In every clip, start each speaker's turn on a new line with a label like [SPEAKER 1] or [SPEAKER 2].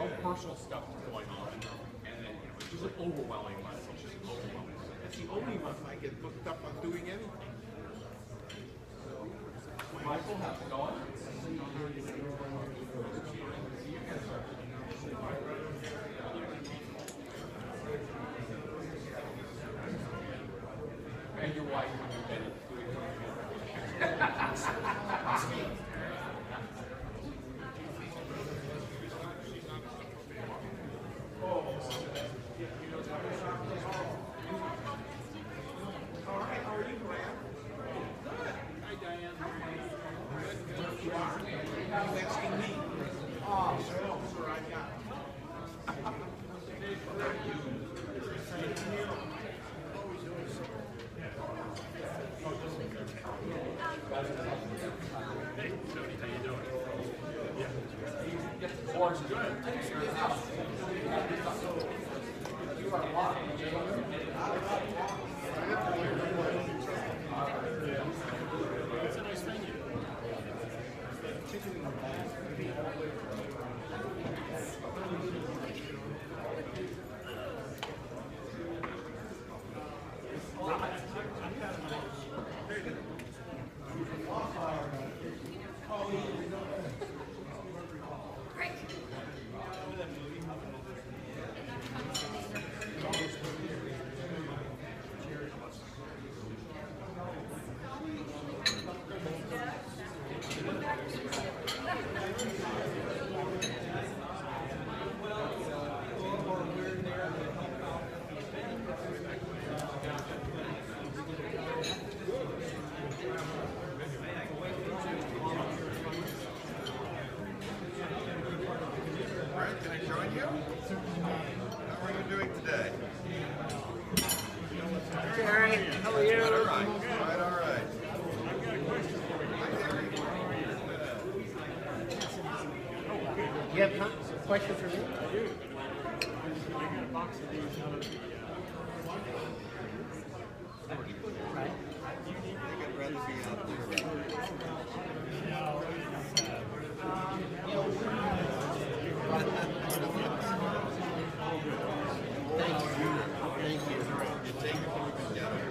[SPEAKER 1] own personal stuff going on, and then it's just an overwhelming month. It's just overwhelming. It's the only month I get booked up on doing anything. Michael, how's it going? And your wife when you've been doing all right, how are you, Graham? Good. Hi, Diane. Good. You are? You asking me? Oh, sure, I got it. Hey, Jody, how you doing? Yeah. Orange is good. Thanks for your house. You are a lot. It's a nice venue.
[SPEAKER 2] Can I join you? How are you doing today?
[SPEAKER 3] All right, how are you?
[SPEAKER 2] All right, all right.
[SPEAKER 1] I've got a question for you.
[SPEAKER 3] You have a question for me?
[SPEAKER 1] I do. I got a box of these out of the
[SPEAKER 3] Right.
[SPEAKER 2] I think I'd rather be out there.
[SPEAKER 3] Thank you. Thank you.
[SPEAKER 2] You take it when we together.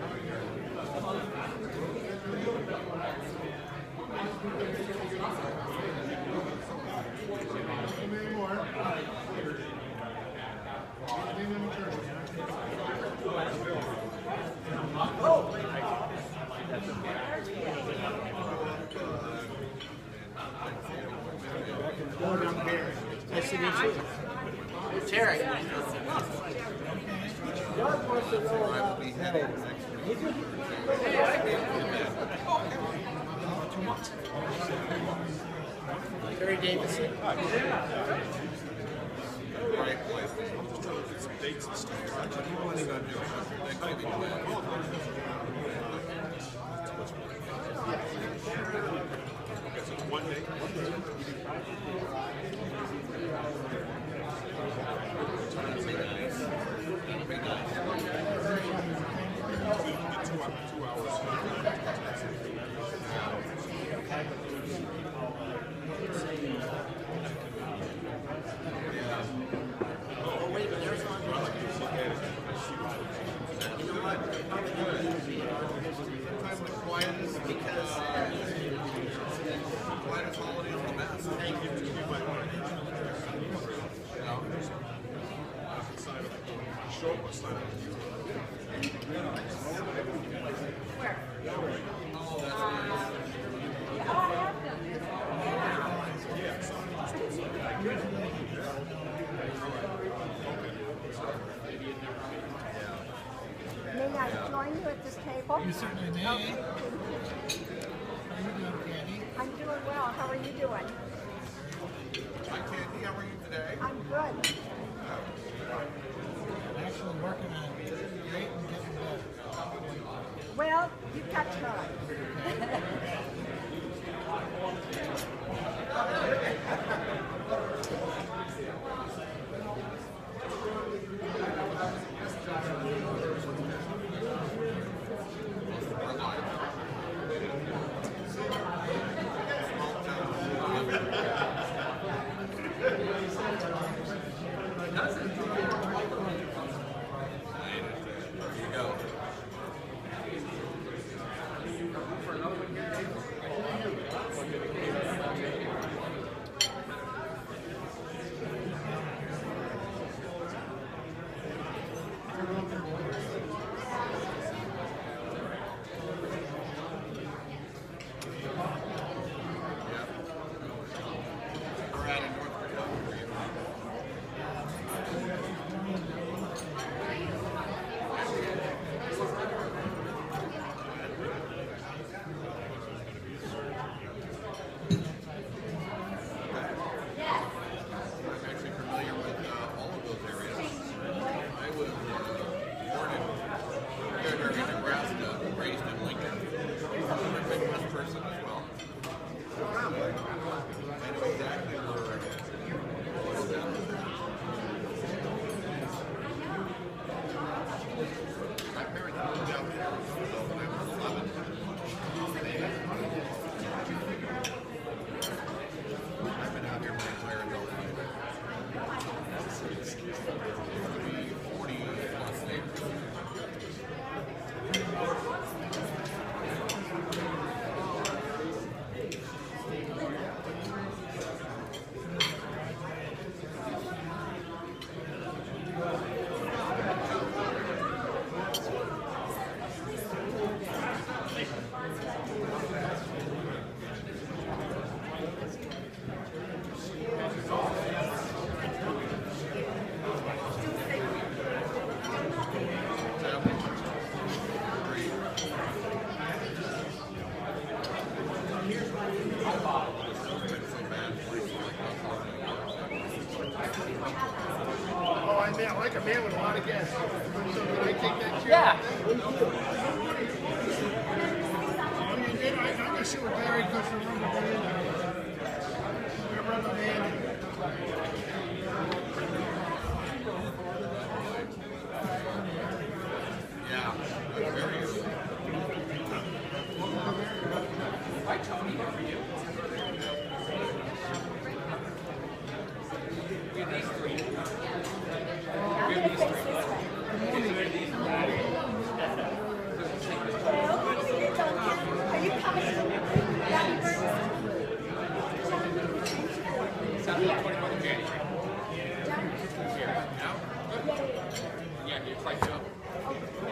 [SPEAKER 3] Nice to meet you. Terry. God wants to know
[SPEAKER 2] I will be heading next week.
[SPEAKER 3] Terry Davison.
[SPEAKER 2] Right place. I'm just trying to get some dates and stuff. What are you planning on doing? Thanksgiving plan. Okay, so it's one day. Two hours.
[SPEAKER 3] Oh, wait, but there's one.
[SPEAKER 2] Sometimes the quietest because quietest holiday is the best. Thank you. You might want to decide if I'm going to show or sign up.
[SPEAKER 4] May I join you at this table?
[SPEAKER 5] You certainly may. How are you doing, Candy?
[SPEAKER 4] I'm doing well. How are you doing?
[SPEAKER 2] Hi, Candy. How are you today?
[SPEAKER 4] I'm good.
[SPEAKER 5] I'm actually working on great and getting better.
[SPEAKER 4] Well, you got time.
[SPEAKER 2] I know exactly where my parents moved out there when I was 11. I've been out here my entire adult life. 40 plus years.
[SPEAKER 5] Oh, I mean, I like a man with a lot of gas. So can I take that chair?
[SPEAKER 3] Yeah.
[SPEAKER 5] I mean, then I'm gonna sit with Barry because we're rubber band. We're rubber band.
[SPEAKER 2] Yeah, that's very good.
[SPEAKER 1] Hi, Tony. How are you? We have these three. We have these three.
[SPEAKER 4] Are you coming?
[SPEAKER 1] Saturday, 24th of January. Here. Now? Good. Yeah, it's right now.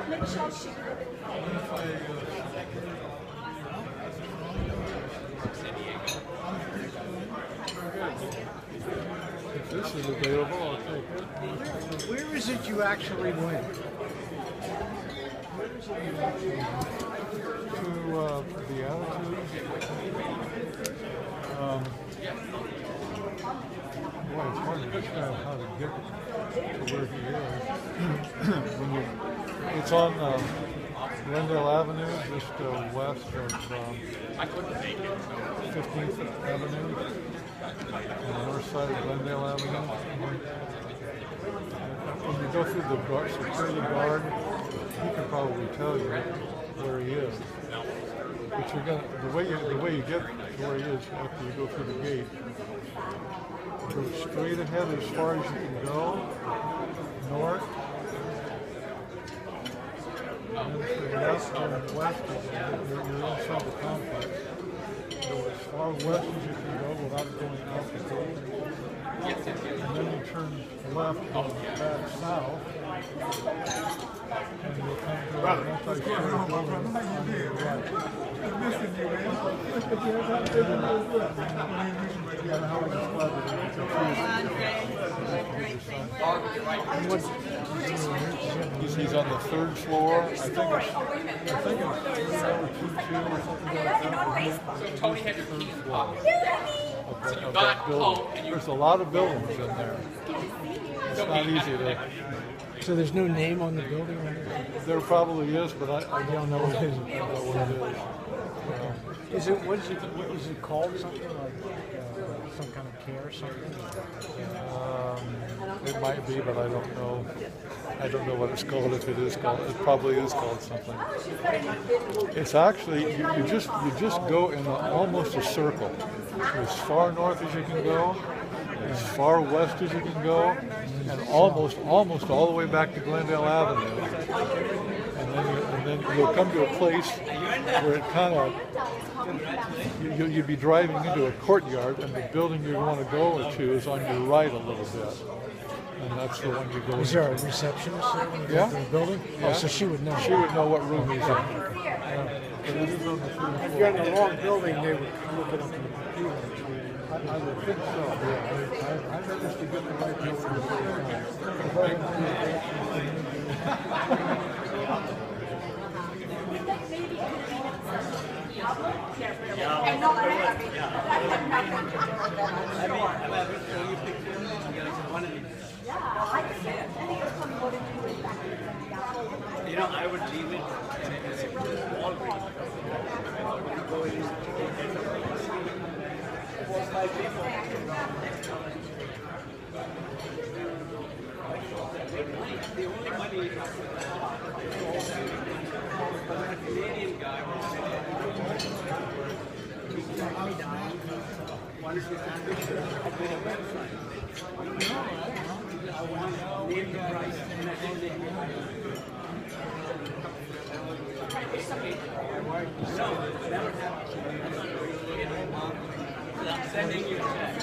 [SPEAKER 4] Make sure she.
[SPEAKER 1] San Diego.
[SPEAKER 6] If this is available, I'll take it.
[SPEAKER 5] Where is it you actually went?
[SPEAKER 6] To the attitude. Boy, it's hard to describe how to get to where he is. When you, it's on Glendale Avenue, just west of
[SPEAKER 1] I couldn't make it, so.
[SPEAKER 6] 15th Avenue, on the north side of Glendale Avenue. When you go through the security guard, he can probably tell you where he is. But you're gonna, the way you get to where he is after you go through the gate, go straight ahead as far as you can go, north, and then to the left and west, you're inside the complex. Go as far west as you can go without going out the gate. And then you turn left and back south, and you'll come to a multi-story building on your right. Yeah, how he's on the third floor. I think it's floor 2-2 or something like that.
[SPEAKER 1] So Tony had your key in the pocket.
[SPEAKER 6] Of that building. There's a lot of buildings in there. It's not easy to.
[SPEAKER 5] So there's no name on the building right here?
[SPEAKER 6] There probably is, but I don't know what it is.
[SPEAKER 5] Is it, what is it called, something like some kind of care or something?
[SPEAKER 6] It might be, but I don't know. I don't know what it's called. If it is called, it probably is called something. It's actually you just go in almost a circle, as far north as you can go, as far west as you can go, and almost all the way back to Glendale Avenue. And then you'll come to a place where it kind of you'd be driving into a courtyard, and the building you want to go to is on your right a little bit. And that's the one you go
[SPEAKER 5] Is there a receptionist there when you go
[SPEAKER 6] Yeah.
[SPEAKER 5] to the building?
[SPEAKER 6] Yeah.
[SPEAKER 5] Oh, so she would know.
[SPEAKER 6] She would know what room he's in. Yeah. But it is on the third
[SPEAKER 5] If
[SPEAKER 6] floor.
[SPEAKER 5] you're in the wrong building, they would look it up on the computer.
[SPEAKER 6] I would think so, yeah. I managed to get the right number the first
[SPEAKER 7] You know, I would leave it as a small green. The only money you have for that, but then a Canadian guy will say, why don't you have a picture? I did a website. I want to name the price and I don't name the price. No, that would happen. Sending you a check.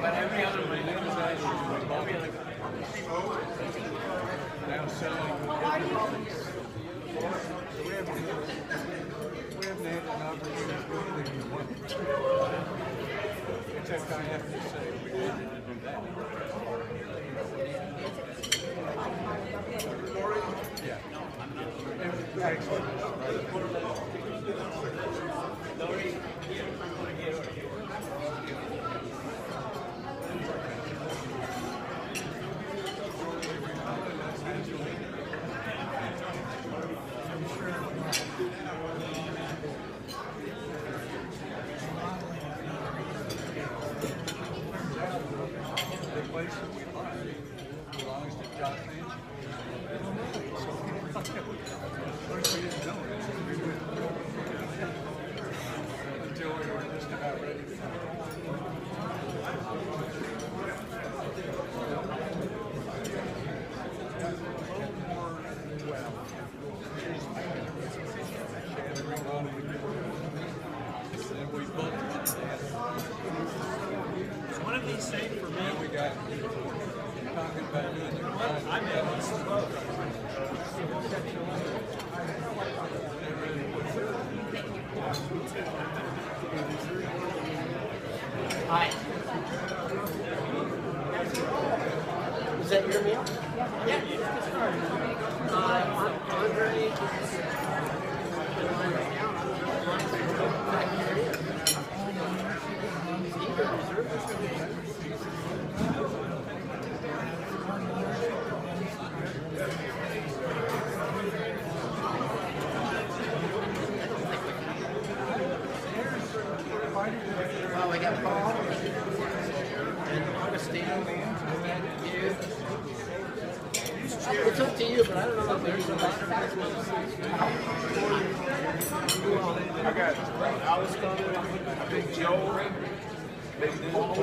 [SPEAKER 7] But every other one, every other guy.
[SPEAKER 2] Now selling. We haven't had an opportunity to do anything we want. Except I have to say we didn't do that. Yeah. Excellent. The place that we buy belongs to John Nancy. First we didn't know it. Until we were just about ready to
[SPEAKER 7] One of these saved for me.
[SPEAKER 2] we got talking about doing it.
[SPEAKER 7] I'm
[SPEAKER 3] Hi. Is that your meal? Yeah. Andre. Well, we got Paul and Augustine. You. It's up to you, but I don't know if there's a lot of
[SPEAKER 1] I got Alice coming, I think Joe, Big Paul.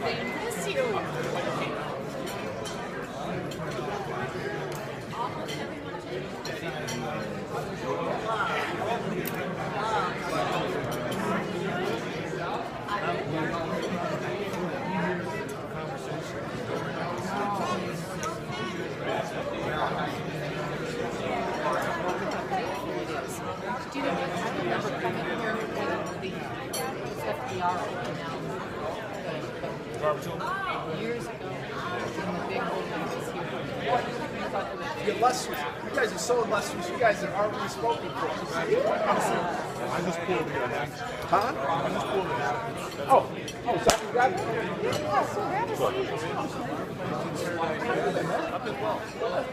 [SPEAKER 4] They miss you. Do you know what? I remember coming here when the FDR opened now. Years ago, when the big opening was here.
[SPEAKER 1] You're illustrious. You guys are so illustrious. You guys have already spoken for us.
[SPEAKER 2] I just pulled the
[SPEAKER 1] Huh?
[SPEAKER 2] I just pulled it.
[SPEAKER 1] Oh, Zach, you got it?
[SPEAKER 4] Yeah, so that is
[SPEAKER 8] I've been well.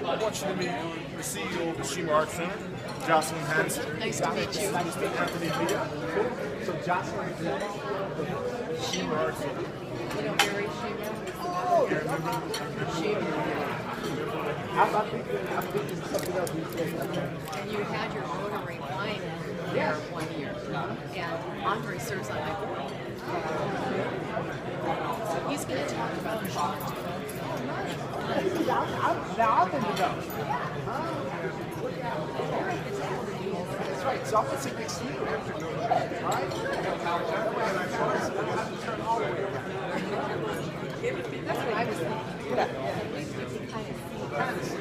[SPEAKER 8] I want you to meet the CEO of the Shima Art Center, Jocelyn Hansen.
[SPEAKER 4] nice to meet you.
[SPEAKER 8] Anthony Villa.
[SPEAKER 1] So Jocelyn,
[SPEAKER 8] Shima Art Center.
[SPEAKER 4] You know, Gary
[SPEAKER 1] I'm thinking something else.
[SPEAKER 4] and you had your Rotary wine there one year. And Andre serves on my board. So he's going to talk about the shop.
[SPEAKER 1] Now I'm in the know. That's right. So I'm going to sit next to you. All right? Turn all the way around.
[SPEAKER 4] That's what I was thinking. At least you can kind of see.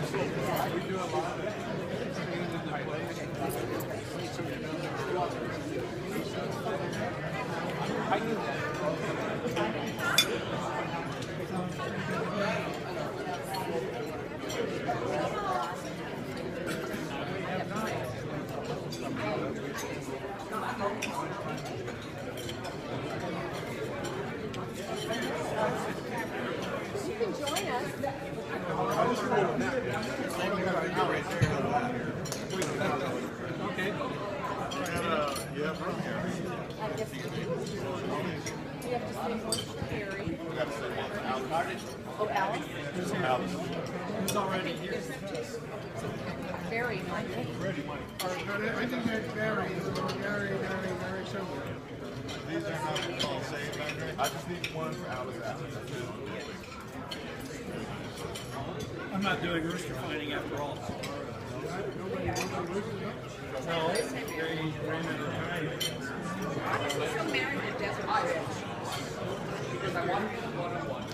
[SPEAKER 4] You can join us.
[SPEAKER 2] Okay. Yeah, from here.
[SPEAKER 4] I guess we do. We have to say one for Carrie.
[SPEAKER 2] We got to say Alice.
[SPEAKER 4] Oh, Alice?
[SPEAKER 2] Alice.
[SPEAKER 7] Who's already here?
[SPEAKER 4] Barry, Mike.
[SPEAKER 5] I think that's Barry, Gary, somewhere.
[SPEAKER 2] These are how we call save. I just need one for Alice.
[SPEAKER 7] I'm not doing rooster finding after all. No, they ran out of time.
[SPEAKER 4] I'm still married to Desiree.
[SPEAKER 7] Because I wanted to do one-on-one.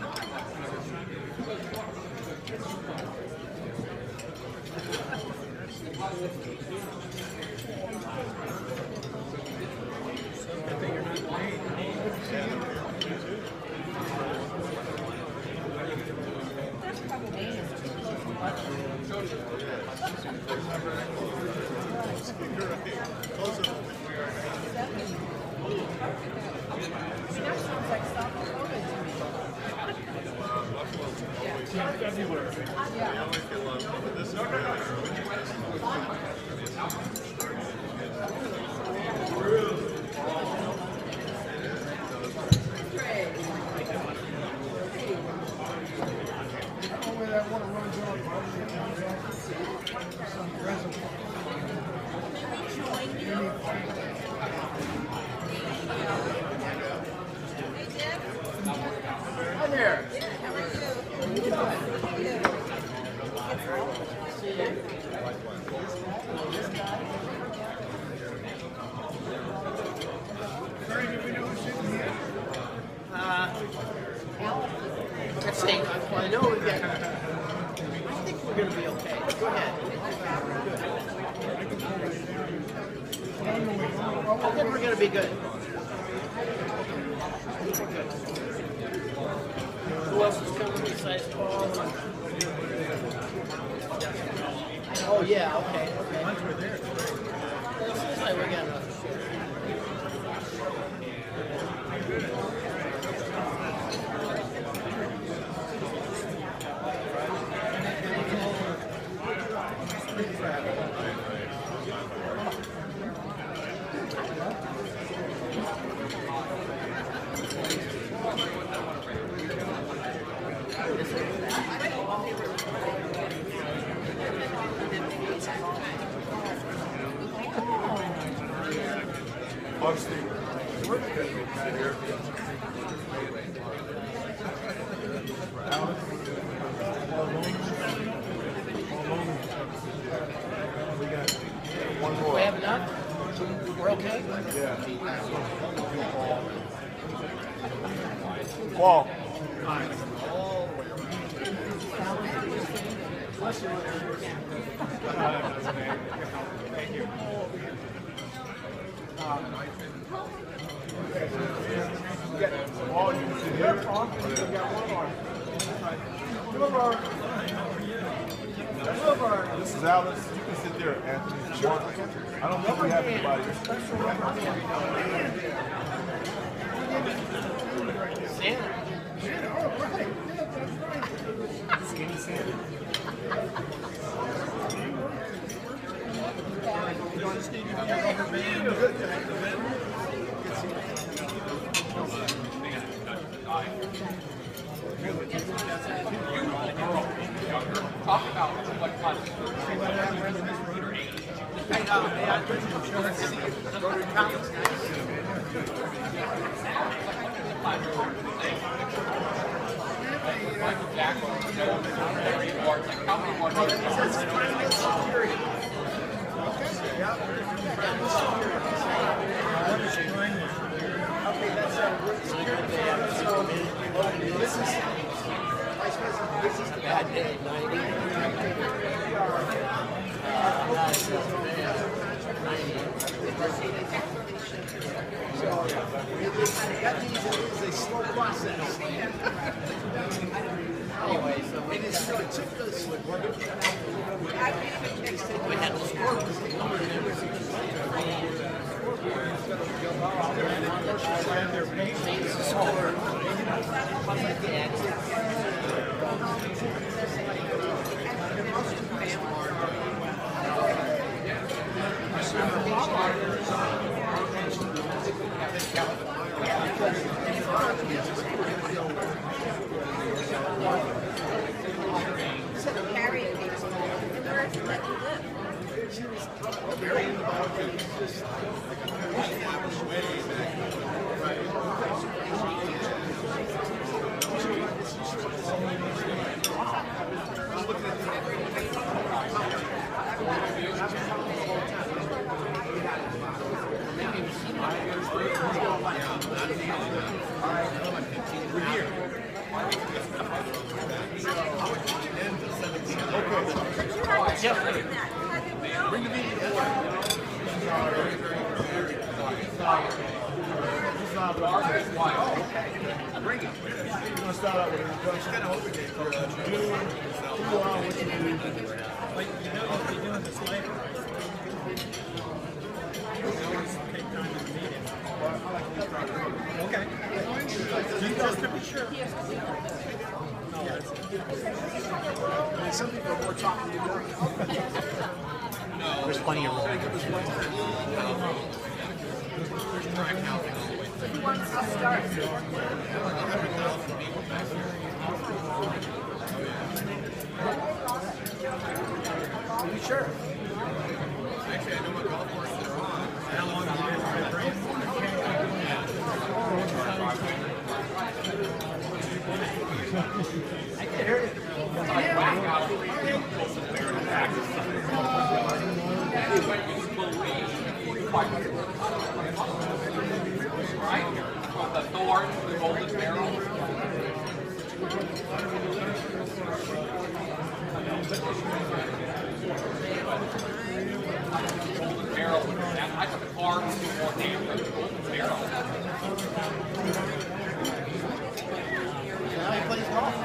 [SPEAKER 4] That sounds like South Dakota to me.
[SPEAKER 7] Everywhere.
[SPEAKER 5] Where that water runs off, some reservoir.
[SPEAKER 3] Hi there.
[SPEAKER 5] Barry, do we know who's sitting here?
[SPEAKER 3] Let's see. I know we've got. I think we're going to be okay. Go ahead. I think we're going to be good. Who else is coming besides Paul? Oh yeah. Okay. Okay. Once we're there. Well, it seems like we're getting.
[SPEAKER 2] One
[SPEAKER 3] We
[SPEAKER 2] more.
[SPEAKER 3] have enough? We're okay?
[SPEAKER 2] Paul. Paul, you can sit here. This is Alice. You can sit there, Anthony. If you want. I don't think we have anybody.
[SPEAKER 3] Santa.
[SPEAKER 7] Skinny Santa.
[SPEAKER 9] Talk about what kind Michael Jackson, very important. Like, how many more
[SPEAKER 3] This is a bad day, 90. So, they got these, it's a slow process. Anyway, so we just took this. We had the scorpions.
[SPEAKER 1] Some people are more talking to you.
[SPEAKER 3] There's plenty of room.
[SPEAKER 4] Who wants to start?
[SPEAKER 1] Sure. Actually, I know what golf course they're on. How long have you been trying to bring it? I can hear it.
[SPEAKER 9] Right? The thorn, the golden barrel. Golden barrel. I took the car to do more damage. The golden barrel.
[SPEAKER 3] He plays golf.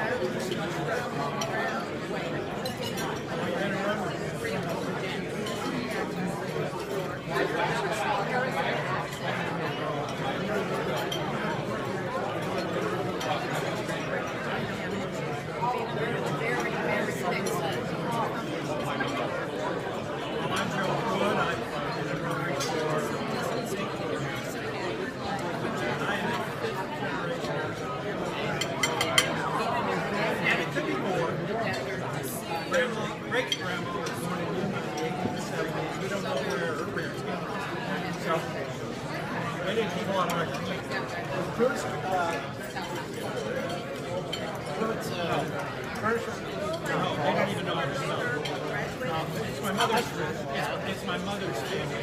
[SPEAKER 1] It's my mother's family.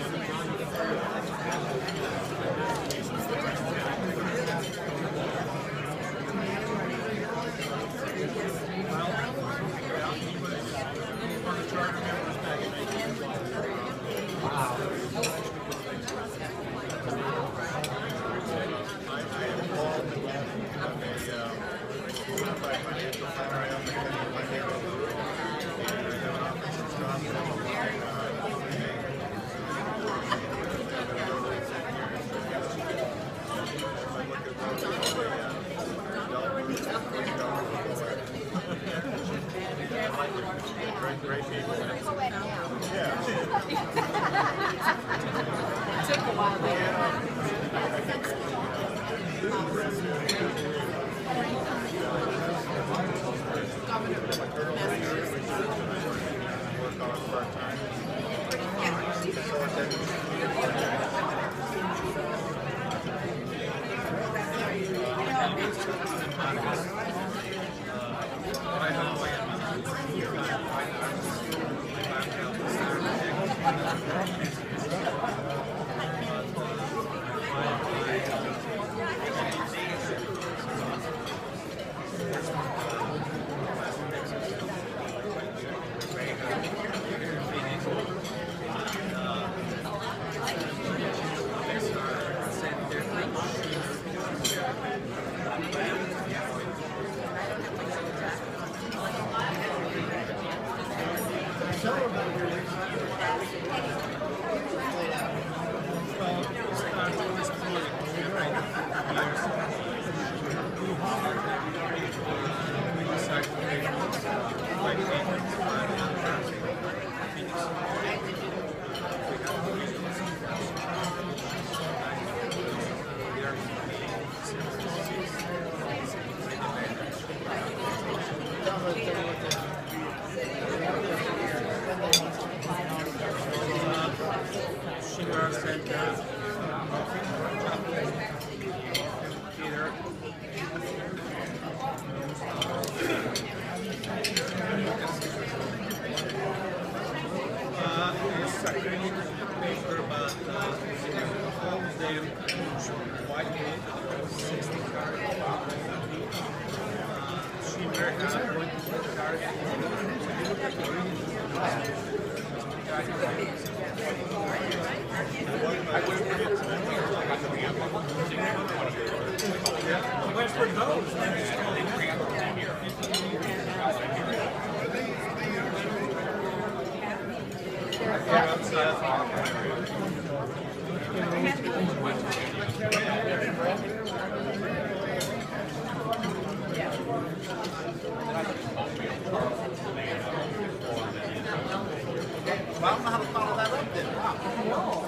[SPEAKER 1] Well, I don't know how to follow that up then. Wow.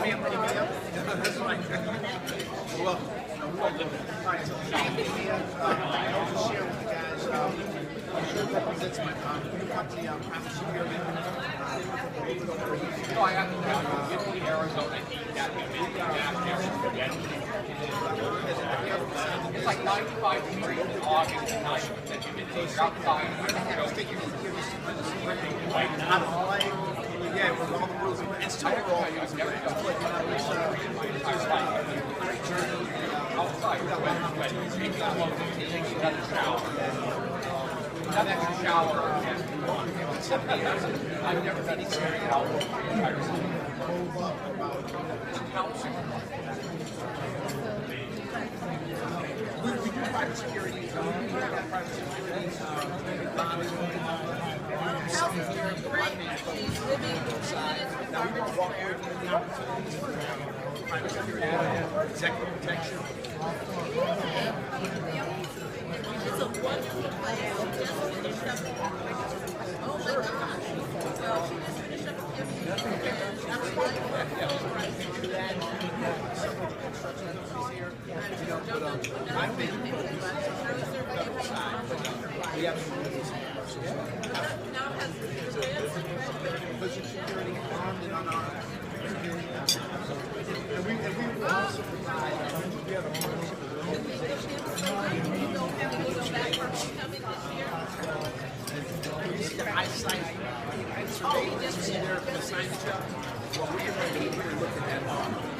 [SPEAKER 1] Family meal. That's right. Well, all right, so family meal, I'll just share with you guys. It represents my company, Private Security.
[SPEAKER 9] No, I got to get to Arizona, eat that, it's like 95 degrees in August at night that you get to outside.
[SPEAKER 1] Yeah, with all the rules, it's still all rules.
[SPEAKER 9] Outside, when you take another shower. That extra shower. I've never done anything else.
[SPEAKER 1] We do private security. We have private security. Now we want to walk away from the opportunities for private security, executive protection.
[SPEAKER 10] It's a wonderful place. Just finished up. Oh my gosh. So she just finished up everything. That's
[SPEAKER 1] I've been we have
[SPEAKER 10] now has
[SPEAKER 1] Social Security armed and unarmed. And we also provide we have a partnership with organizations.
[SPEAKER 10] you don't have to go back for homecoming this year.
[SPEAKER 1] We used to eyesight.
[SPEAKER 10] Oh, you just did.
[SPEAKER 1] The science job. Well, we're going to be here looking at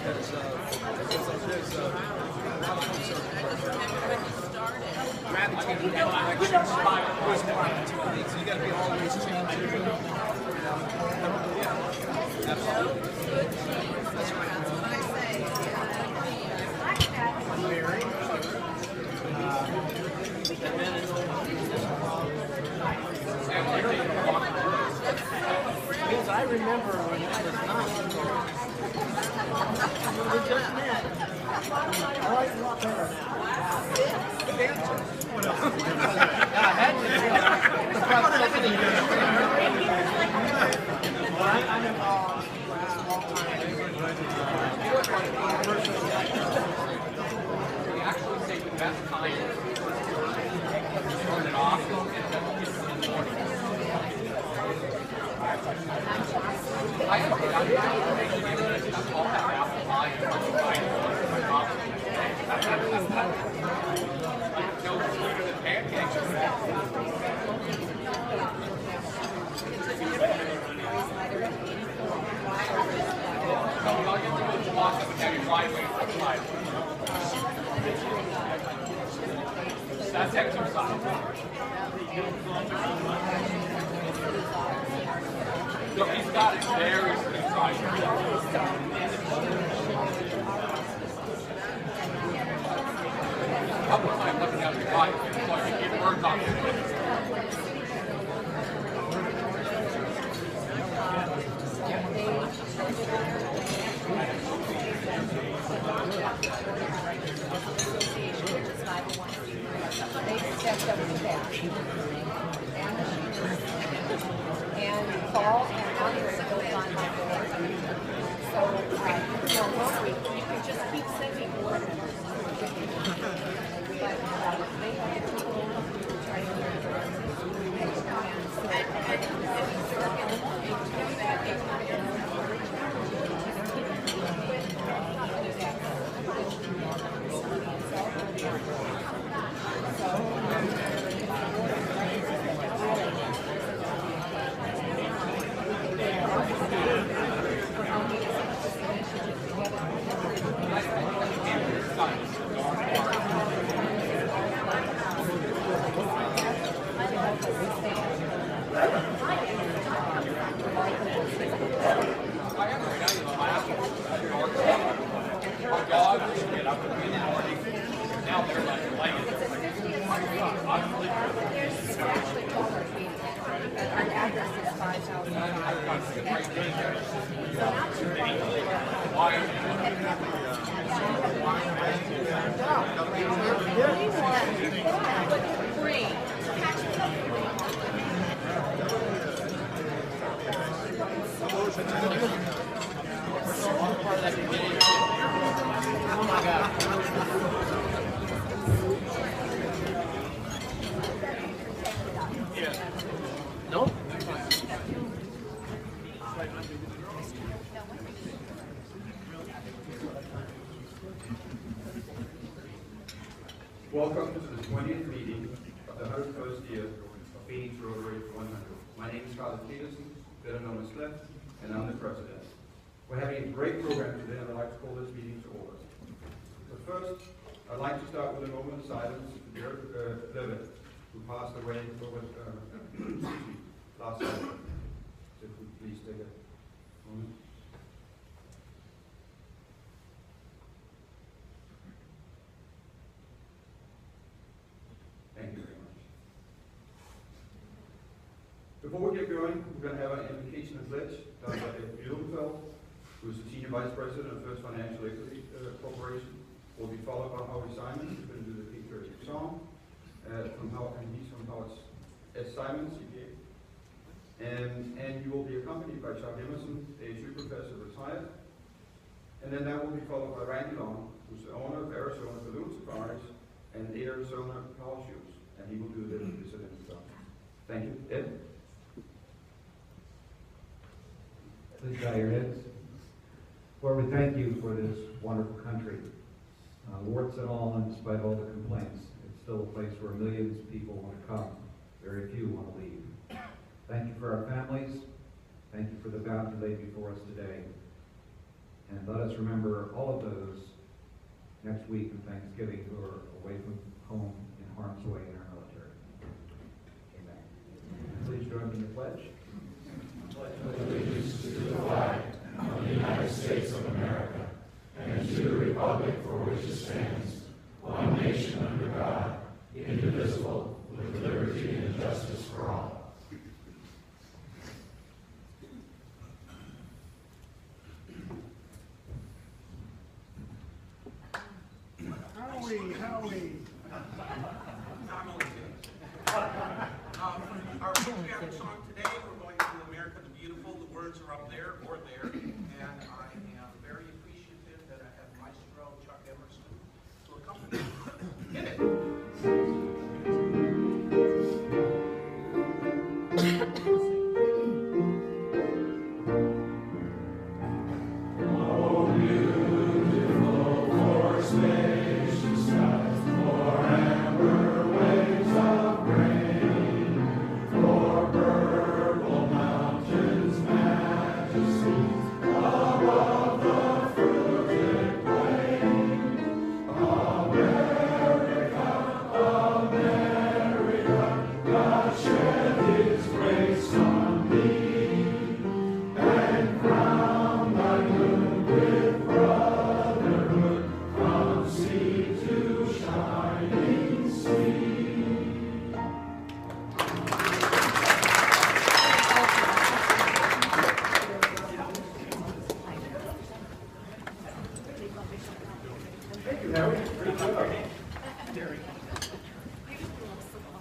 [SPEAKER 1] because there's a lot of folks are gravitating that direction. There's more opportunities. You got to be always changing. Yeah, absolutely. That's right.
[SPEAKER 10] That's what I say.
[SPEAKER 3] I'm married. Because I remember when I was 9, we just met. I like a lot better now. I had to the proximity. I'm involved all time.
[SPEAKER 9] We actually say the best time to turn it off is in the morning. I have all that apple pie and my coffee. No sweeter than pancakes. All you have to do is walk up and have your driveway outside. That's exercise. So he's got it very precise. A couple of times looking at the driveway, so I can get words on it.
[SPEAKER 4] Green.
[SPEAKER 3] Oh my God. Nope.
[SPEAKER 11] Welcome to the 20th meeting of the 101st year of Phoenix Rotary 100. My name is Carlos Peterson, better known as Cliff, and I'm the president. We're having a great program today, and I'd like to call this meeting to order. But first, I'd like to start with a moment of silence for Derek Levitt, who passed away last Sunday. So if we please take a moment. Thank you very much. Before we get going, we're going to have an invocation of pledge done by Ed Blumenfeld, who's the Senior Vice President of First Financial Equity Corporation. Will be followed by Howie Simon, who's going to do the Kakar song, he's from Howard's Ed Simon, CPA. And you will be accompanied by Chuck Emerson, ASU professor retired. And then that will be followed by Randy Long, who's the owner of Arizona Balloon Safaris and Arizona Parachutes, and he will do the incident stuff. Thank you. Ed?
[SPEAKER 12] Please bow your heads. Lord, we thank you for this wonderful country. Warts and all, and despite all the complaints, it's still a place where millions of people want to come. Very few want to leave. Thank you for our families. Thank you for the bounty laid before us today. And let us remember all of those next week on Thanksgiving who are away from home in harm's way in our military. Amen. Please join me in the pledge.
[SPEAKER 13] Allegiance to the flag of the United States of America and to the republic for which it stands, one nation under God, indivisible, with liberty and justice for all.
[SPEAKER 5] Howie.
[SPEAKER 1] Our patriotic song today, we're going to America the Beautiful. The words are up there or there. And I am very appreciative that I have Maestro Chuck Emerson to accompany me. Get it.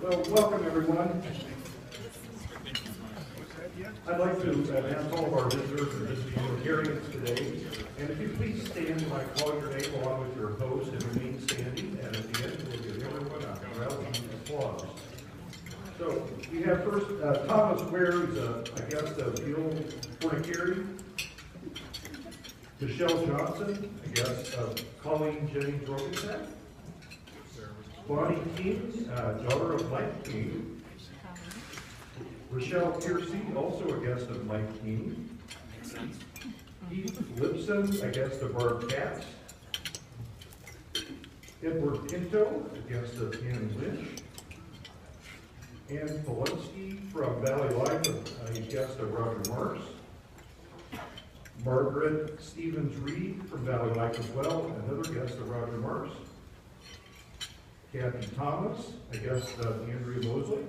[SPEAKER 14] Well, welcome everyone. I'd like to ask all of our visitors and visiting hearings today, and if you please stand when I call your name along with your host and remain standing, and at the end we'll give everyone a rousing applause. So we have first Thomas Ware, who's a guest of Bill Fornicari. Michelle Johnson, a guest of Colleen Jennings Rogensack. Bonnie King, daughter of Mike King. Rochelle Piercy, also a guest of Mike King. Keith Lipson, a guest of Barb Katz. Edward Pinto, a guest of Ann Lynch. Ann Polanski from Valley Life, a guest of Roger Marks. Margaret Stevens-Reed from Valley Life as well, another guest of Roger Marks. Kathy Thomas, a guest of Andrea Mosley.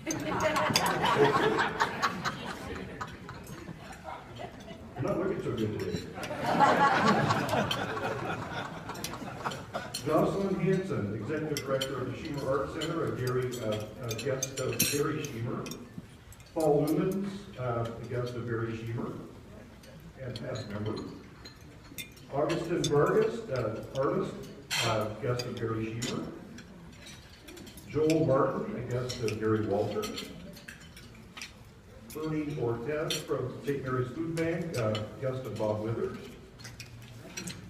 [SPEAKER 14] You're not looking so good today. Jocelyn Hanson, Executive Director of the Schemer Art Center, a guest of Barry Schemer. Paul Lumens, a guest of Barry Schemer, and past member. Augustin Vargas, artist, guest of Barry Schemer. Joel Martin, a guest of Gary Walters. Bernie Ortez from St. Mary's Food Bank, guest of Bob Withers.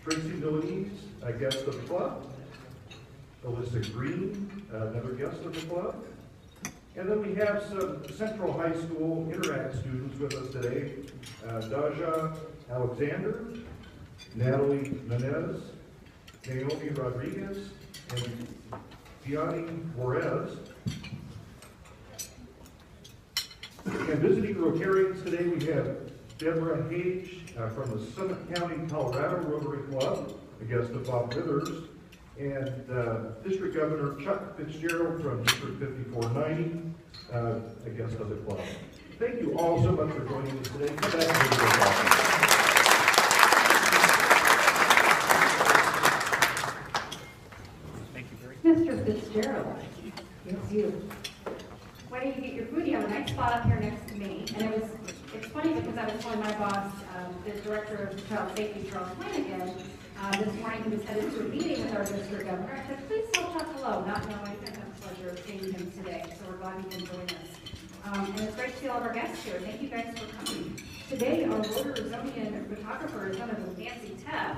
[SPEAKER 14] Tracy Milanese, a guest of the club. Alyssa Green, another guest of the club. And then we have some Central High School Interact students with us today. Daja Alexander, Natalie Menez, Naomi Rodriguez, and Gianni Juarez. And visiting Rotarians today, we have Deborah Hage from the Summit County, Colorado Rotary Club, a guest of Bob Withers, and District Governor Chuck Fitzgerald from District 5490, a guest of the club. Thank you all so much for joining us today. Come back and
[SPEAKER 15] Thank you,
[SPEAKER 16] Mr. Fitzgerald, it's you. Why don't you get your food? You have a nice spot up here next to me. And it's funny because I was telling my boss, the director of child safety, Charles Flanagan, this morning he was headed to a meeting with our district governor. I said, please tell Chuck hello, not knowing I've had the pleasure of seeing him today. So we're glad he can join us. And it's great to see all of our guests here. Thank you guys for coming. Today, our Rotary photographer is one of them, Nancy Teff.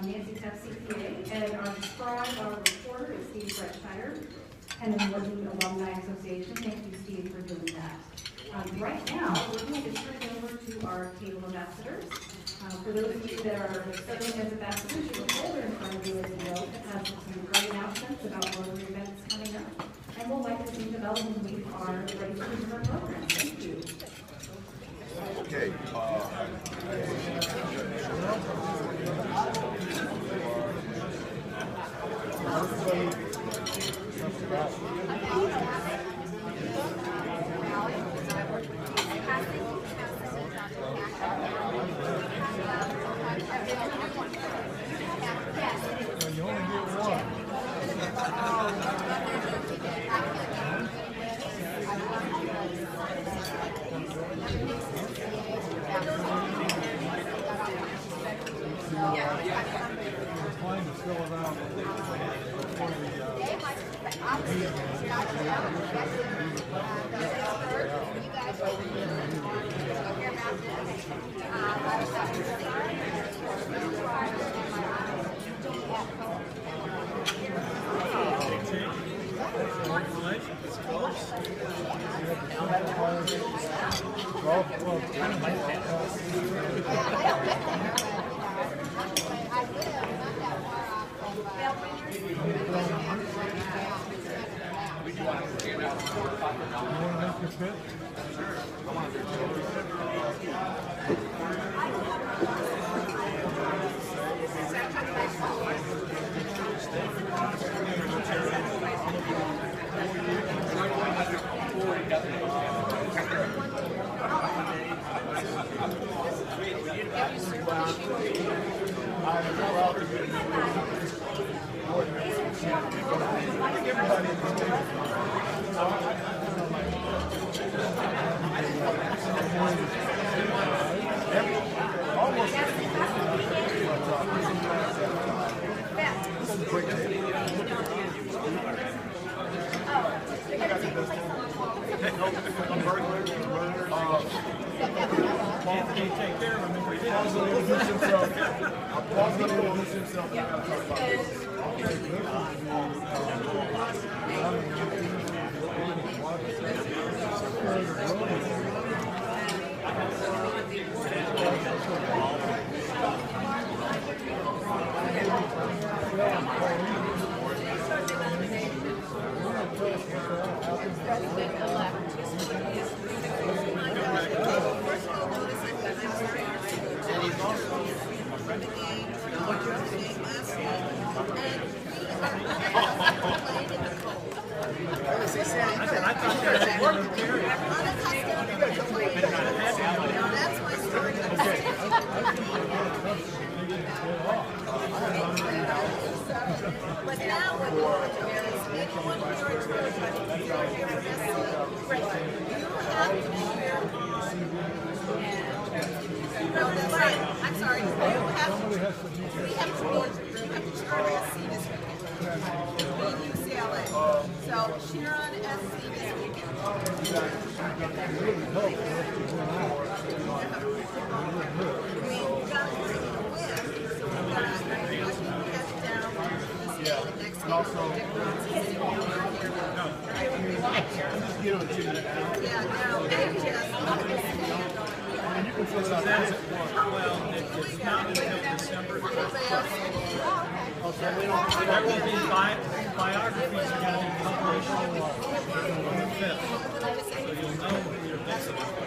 [SPEAKER 16] Nancy Teff, CPA, and our scribe, our reporter is Steve Bretschneider, and the Working Alumni Association. Thank you, Steve, for doing that. Right now, we're going to turn it over to our table ambassadors. For those of you that are serving as ambassadors, you have a folder in front of you as you know that has some great announcements about Rotary events coming up. And we'll like to think about when we are ready to begin our program. Thank you.
[SPEAKER 2] Okay.
[SPEAKER 6] You only get one. Trying to fill it out for
[SPEAKER 3] I thought that
[SPEAKER 10] That's my story. But now what you want to do is anyone here in church, you're here in SC, great. You have to be here on. No, that's right. I'm sorry. We have to start SC this weekend. Being UCLA. So cheer on SC this weekend.
[SPEAKER 1] And you can fill it out. Well, it's not until December. So there will be biographies are going to be published on the 5th. So you'll know who your visitor is.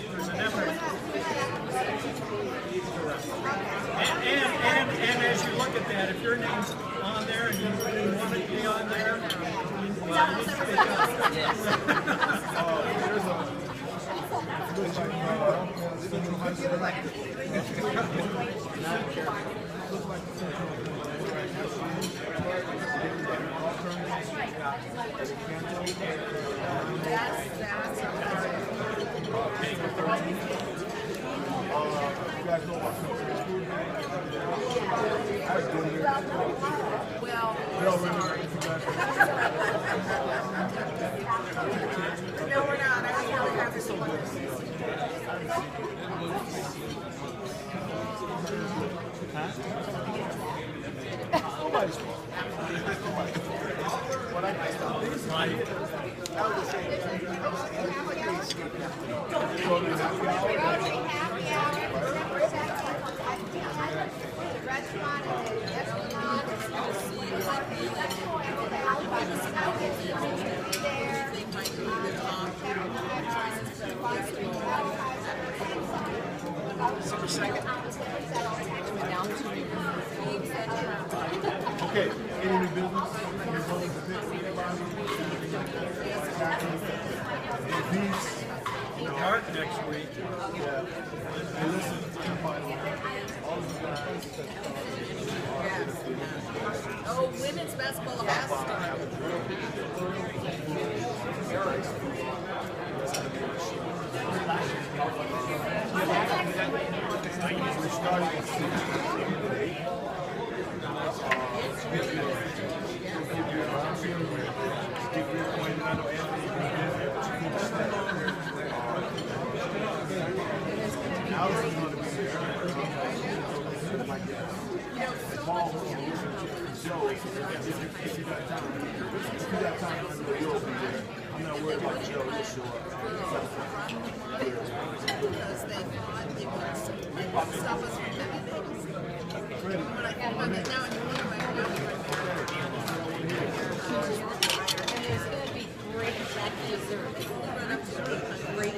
[SPEAKER 1] There's an effort. And as you look at that, if your name's on there and you want it to be on there, well, you speak up.
[SPEAKER 10] Well, sorry. No, we're not. I don't really have this one.
[SPEAKER 14] Okay, any new business? You're willing to pick peace.
[SPEAKER 1] Art next week.
[SPEAKER 14] Yeah. Hey, listen, all of you guys.
[SPEAKER 10] Oh, women's basketball has started.
[SPEAKER 14] We're starting at 6.
[SPEAKER 10] I'm not worried about Joe. He'll show up. Because they want to stop us from having babies. But I think about it now and you wonder why I'm not
[SPEAKER 4] And there's going to be great desserts.
[SPEAKER 10] run up to a great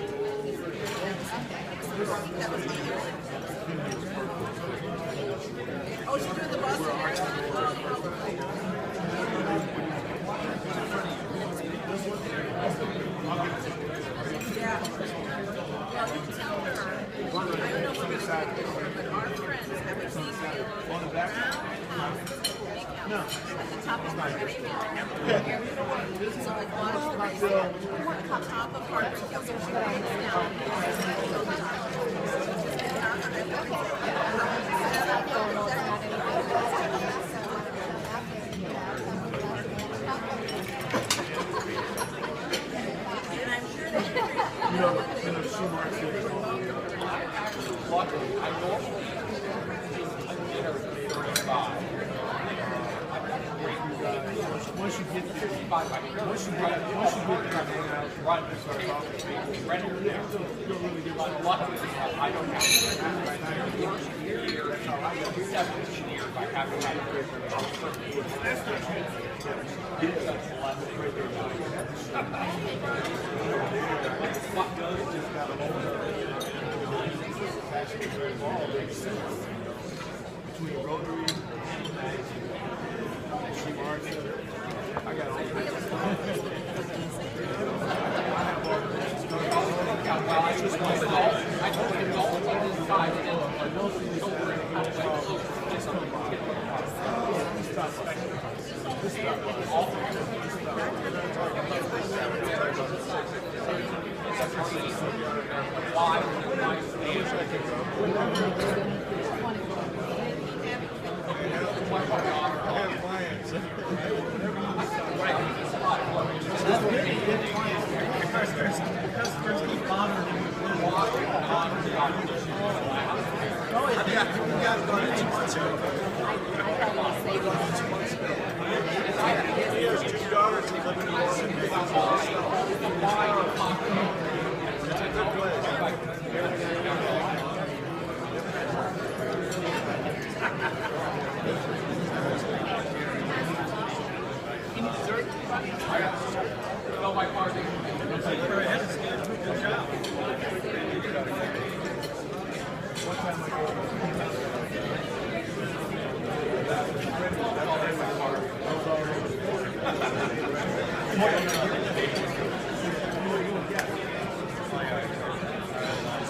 [SPEAKER 10] Oh, she's doing the Boston Marathon? Yeah. Well, you tell her, I don't know what it's like, but our friends have been seeing you around house, big house, at the top of our So like watch the top of Hartford Hills, and she runs
[SPEAKER 14] Once you get there, once you get right and start talking to people, you'll really get
[SPEAKER 9] luckily, I don't have years. I haven't had
[SPEAKER 14] between Rotary and She Marks.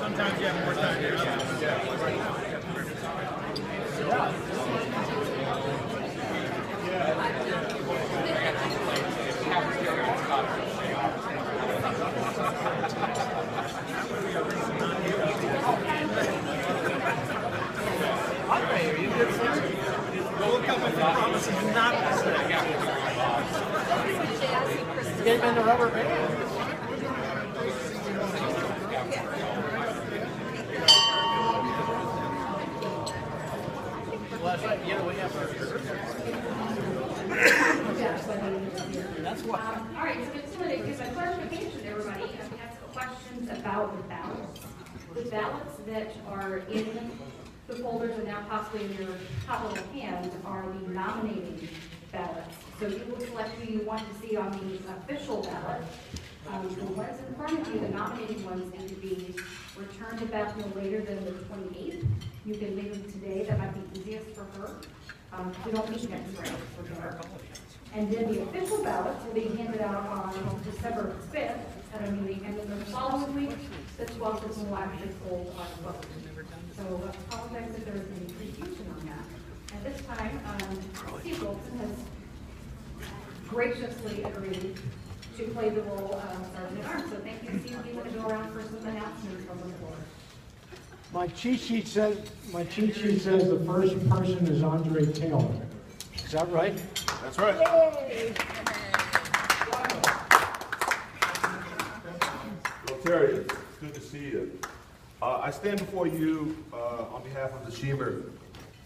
[SPEAKER 5] Sometimes you have more time here.
[SPEAKER 3] Get him in the rubber band.
[SPEAKER 16] That's why. All right, so just want to give a clarification to everybody. I've got some questions about the ballots. The ballots that are in the folders and now possibly in your top of the hand are the nominating ballots. So you will select who you want to see on the official ballot. The ones in front of you, the nominating ones, need to be returned to Beth no later than the 28th. You can leave them today. That might be easiest for her. We don't meet next Friday for her. And then the official ballots will be handed out on December 5th at a meeting, and then the following week, the 12th, is when we'll actually hold our vote. So I apologize if there was any confusion on that. At this time, Steve Wilson has graciously agreed to play the role of Sergeant at Arms. So thank you, Steve. We're going to go around for some announcements from the floor.
[SPEAKER 5] My cheat sheet says the first person is Andre Taylor. Is that right?
[SPEAKER 8] That's right.
[SPEAKER 4] Yay!
[SPEAKER 8] Well, Terry, it's good to see you. I stand before you on behalf of the Shemer.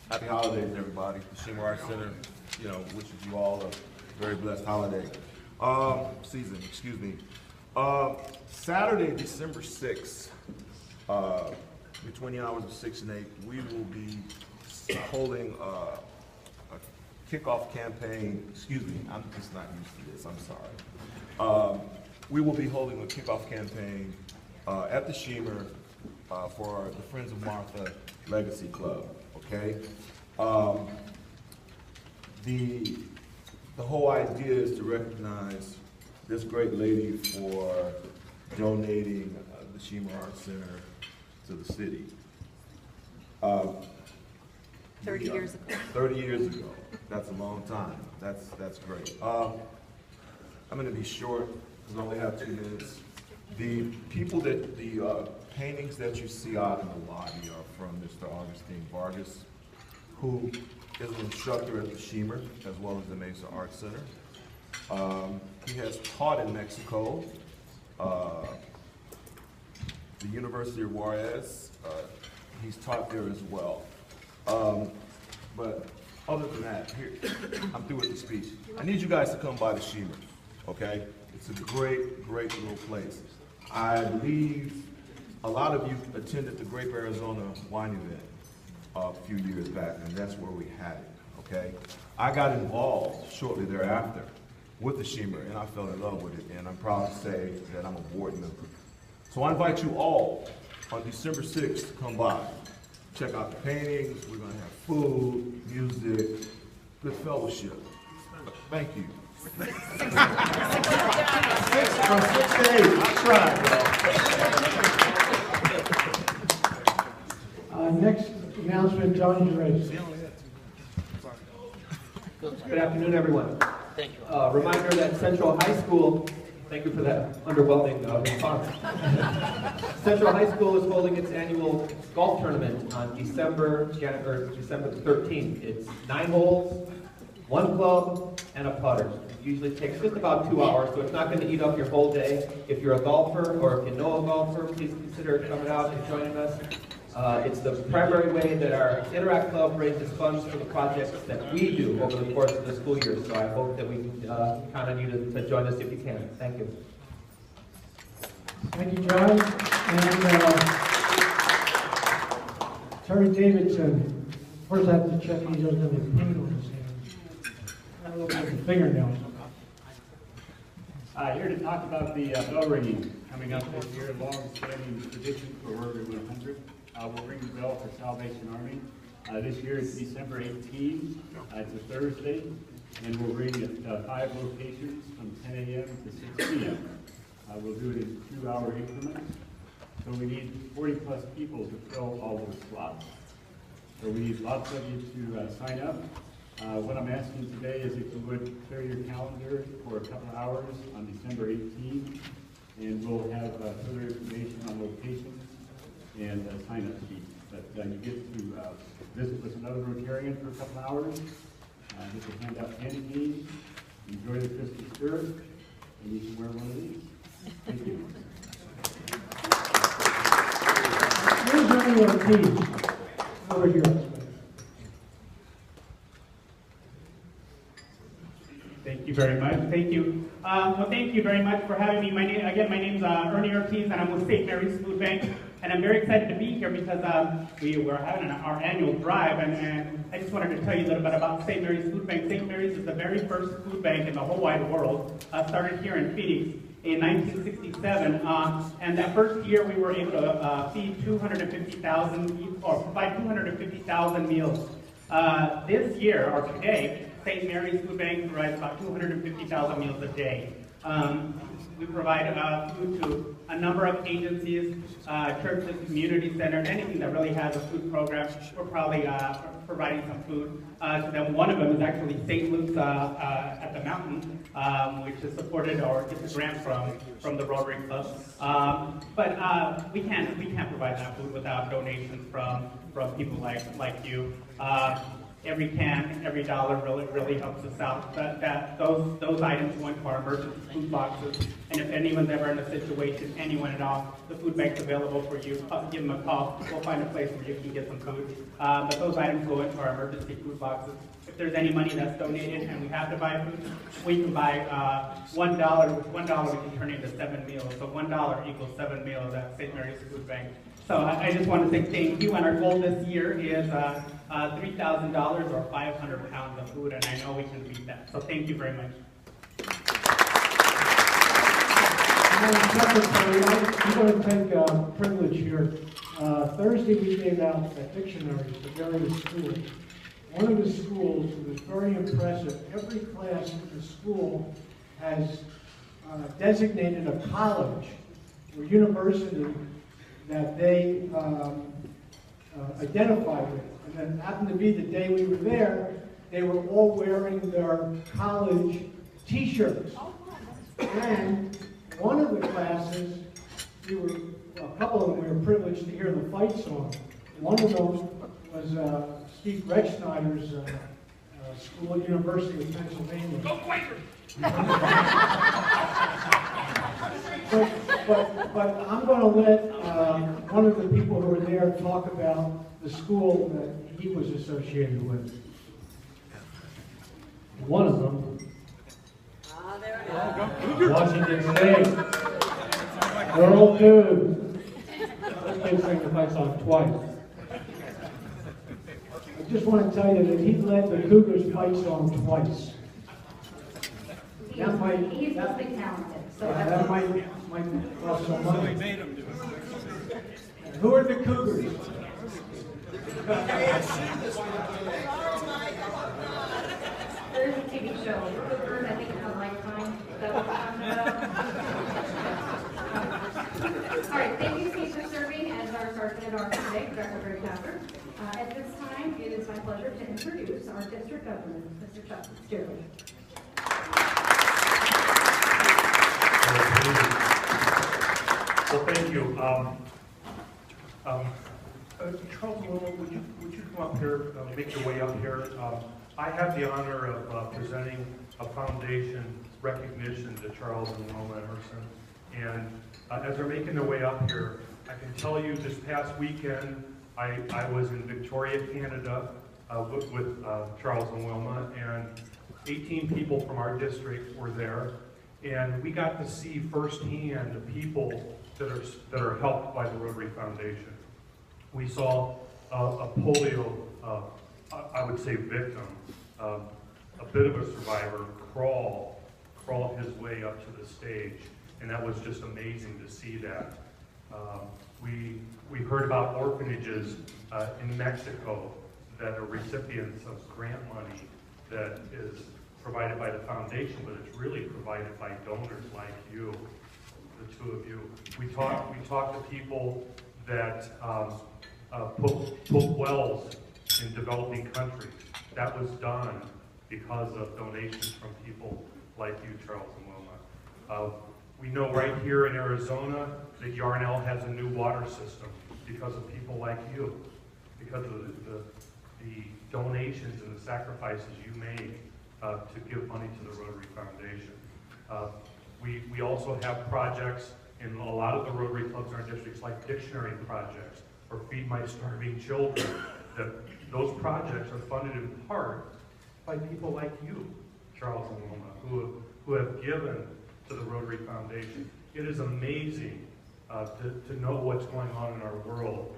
[SPEAKER 8] Happy holidays, everybody. The Shemer Arts Center, wishes you all a very blessed holiday. Season, excuse me. Saturday, December 6th, between the hours of 6 and 8, we will be holding a kickoff campaign. Excuse me, I'm just not used to this, I'm sorry. We will be holding a kickoff campaign at the Shemer for the Friends of Martha Legacy Club, okay? The whole idea is to recognize this great lady for donating the Shemer Arts Center to the city.
[SPEAKER 4] 30 years ago.
[SPEAKER 8] 30 years ago. That's a long time. That's great. I'm going to be short because I only have 2 minutes. The paintings that you see out in the lobby are from Mr. Augustine Vargas, who is an instructor at the Shemer as well as the Mesa Arts Center. He has taught in Mexico, the University of Juarez. He's taught there as well. But other than that, here, I'm through with the speech. I need you guys to come by the Shemer, okay? It's a great, great little place. I believe a lot of you attended the Grape Arizona wine event a few years back, and that's where we had it, okay? I got involved shortly thereafter with the Shemer, and I fell in love with it, and I'm proud to say that I'm a board member. So I invite you all on December 6th to come by. Check out the paintings, we're gonna have food, music, good fellowship. Thank you.
[SPEAKER 5] 6 from 6 to 8, that's right. Next announcement, Johnny Jerez.
[SPEAKER 12] Good afternoon, everyone.
[SPEAKER 3] Thank you.
[SPEAKER 15] Reminder that Central High School, thank you for that underwhelming response. Central High School is holding its annual golf tournament on December the 13th. It's 9 holes, 1 club, and a putter. It usually takes just about 2 hours, so it's not going to eat up your whole day. If you're a golfer or if you know a golfer, please consider coming out and joining us. It's the primary way that our Interact Club raises funds for the projects that we do over the course of the school year. So I hope that we can count on you to join us if you can. Thank you.
[SPEAKER 5] Thank you, John. And Terry Davidson. First, I have to check he doesn't have any paint on his hands. I don't know if he has a fingernails.
[SPEAKER 17] Here to talk about the bell ringing coming up this year, long-standing tradition for Rotary 100. We'll ring the bell for Salvation Army. This year is December 18th. It's a Thursday, and we'll ring at 5 locations from 10 a.m. to 6 p.m. We'll do it in 2-hour increments. So we need 40-plus people to fill all those slots. So we need lots of you to sign up. What I'm asking today is if you would clear your calendar for a couple hours on December 18th, and we'll have further information on locations and sign-up sheet. But you get to visit with another Rotarian for a couple hours, get to hand out candy canes, enjoy the Christmas spirit, and you can wear one of these. Thank you.
[SPEAKER 5] Where's your keys? Over here.
[SPEAKER 18] Thank you very much. Thank you. Well, thank you very much for having me. My name is Ernie Ortiz, and I'm with St. Mary's Food Bank. And I'm very excited to be here because we're having our annual drive, and I just wanted to tell you a little bit about St. Mary's Food Bank. St. Mary's is the very first food bank in the whole wide world. Started here in Phoenix in 1967, and that first year we were able to feed 250,000 or provide 250,000 meals. This year or today, St. Mary's Food Bank provides about 250,000 meals a day. We provide food to a number of agencies, churches, community centers, anything that really has a food program. We're probably providing some food to them. One of them is actually St. Luke's at the Mountain, which is supported or gets a grant from the Rotary Club. But we can't provide that food without donations from people like you. Every can, every dollar really helps us out. Those items go into our emergency food boxes, and if anyone's ever in a situation, anyone at all, the food bank's available for you. Give them a call. We'll find a place where you can get some food. But those items go into our emergency food boxes. If there's any money that's donated and we have to buy food, we can buy $1. With $1 we can turn into 7 meals. So $1 equals 7 meals at St. Mary's Food Bank. So I just want to say thank you, and our goal this year is $3,000 or 500 pounds of food, and I know we can beat that. So thank you very much.
[SPEAKER 5] Secretary, I'm going to take privilege here. Thursday we gave out dictionaries to various schools. One of the schools was very impressive. Every class in the school has designated a college or university that they identified with. And then happened to be the day we were there, they were all wearing their college t-shirts. And one of the classes, a couple of them we were privileged to hear the fight song. One of them was Steve Rechschneider's school, University of Pennsylvania. Go Quakers! But I'm going to let one of the people who were there talk about the school that he was associated with. One of them, Washington State, World Two. This kid sang the fight song twice. I just want to tell you that he led the Cougars fight song twice. That might,
[SPEAKER 16] He's really talented. So
[SPEAKER 5] that might cost some money. Who are the Cougars?
[SPEAKER 16] There's a TV show, Cougars, I think it's on Lifetime. Is that what we're talking about? All right, thank you, Steve, for serving as our sergeant at arms today, Director Kakar. At this time, it is my pleasure to introduce our district governor, Mr. Chuck Fitzgerald.
[SPEAKER 14] Well, thank you. Charles and Wilma, would you come up here, make your way up here? I have the honor of presenting a foundation recognition to Charles and Wilma Emerson. And as they're making their way up here, I can tell you this past weekend, I was in Victoria, Canada with Charles and Wilma, and 18 people from our district were there. And we got to see firsthand the people that are helped by the Rotary Foundation. We saw a polio, I would say victim, a bit of a survivor, crawl his way up to the stage, and that was just amazing to see that. We heard about orphanages in Mexico that are recipients of grant money that is provided by the foundation, but it's really provided by donors like you, the two of you. We talked to people that put wells in developing countries. That was done because of donations from people like you, Charles and Wilma. We know right here in Arizona that Yarnell has a new water system because of people like you, because of the donations and the sacrifices you made to give money to the Rotary Foundation. We also have projects in a lot of the Rotary clubs in our districts, like dictionary projects or Feed My Starving Children. Those projects are funded in part by people like you, Charles and Wilma, who have given to the Rotary Foundation. It is amazing to know what's going on in our world,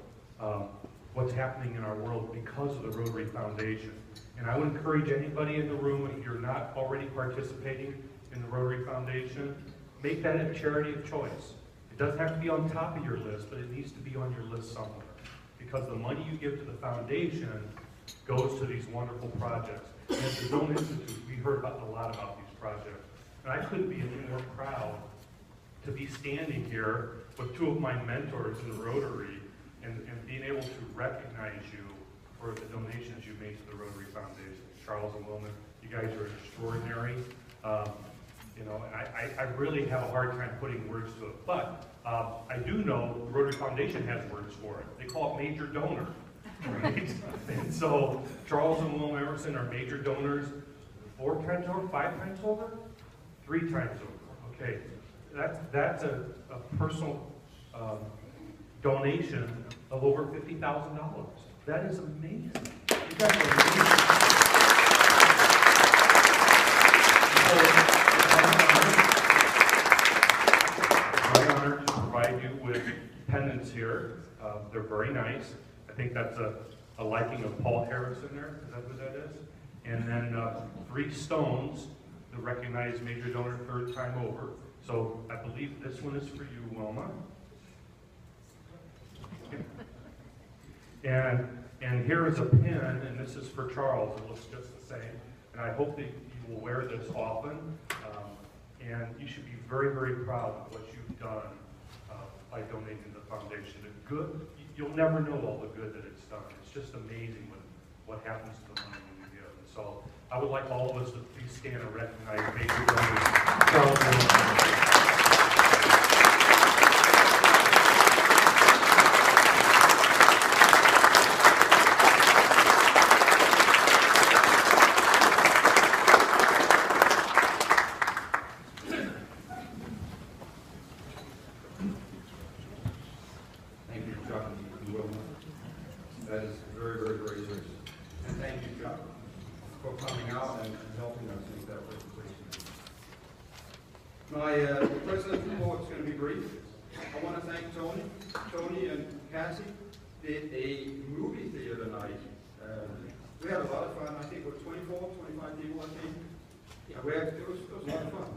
[SPEAKER 14] what's happening in our world because of the Rotary Foundation. And I would encourage anybody in the room, if you're not already participating in the Rotary Foundation, make that a charity of choice. It doesn't have to be on top of your list, but it needs to be on your list somewhere. Because the money you give to the foundation goes to these wonderful projects. And at the Zone Institute, we heard a lot about these projects. And I couldn't be any more proud to be standing here with two of my mentors in the Rotary and being able to recognize you for the donations you made to the Rotary Foundation. Charles and Wilma, you guys are extraordinary. You know, and I really have a hard time putting words to it. But I do know the Rotary Foundation has words for it. They call it major donor. Right? And so Charles and Wilma Emerson are major donors 4 times over, 5 times over, 3 times over. Okay, that's a personal donation of over $50,000. That is amazing. You guys are amazing. It's my honor to provide you with pendants here. They're very nice. I think that's a liking of Paul Harrison there. Is that who that is? And then 3 stones to recognize major donor 3rd time over. So I believe this one is for you, Wilma. And here is a pin, and this is for Charles. It looks just the same. And I hope that you will wear this often. And you should be very, very proud of what you've done by donating to the foundation. The good, you'll never know all the good that it's done. It's just amazing what happens to the money when you give. And so I would like all of us to please stand and recognize major donors, Charles Wilma.
[SPEAKER 11] That is very, very, very serious. And thank you, Chuck, for coming out and helping us make that presentation. My president's report is going to be brief. I want to thank Tony. Tony and Cassie did a movie theater night. We had a lot of fun. I think we're 24, 25 people, I think. Yeah, it was a lot of fun.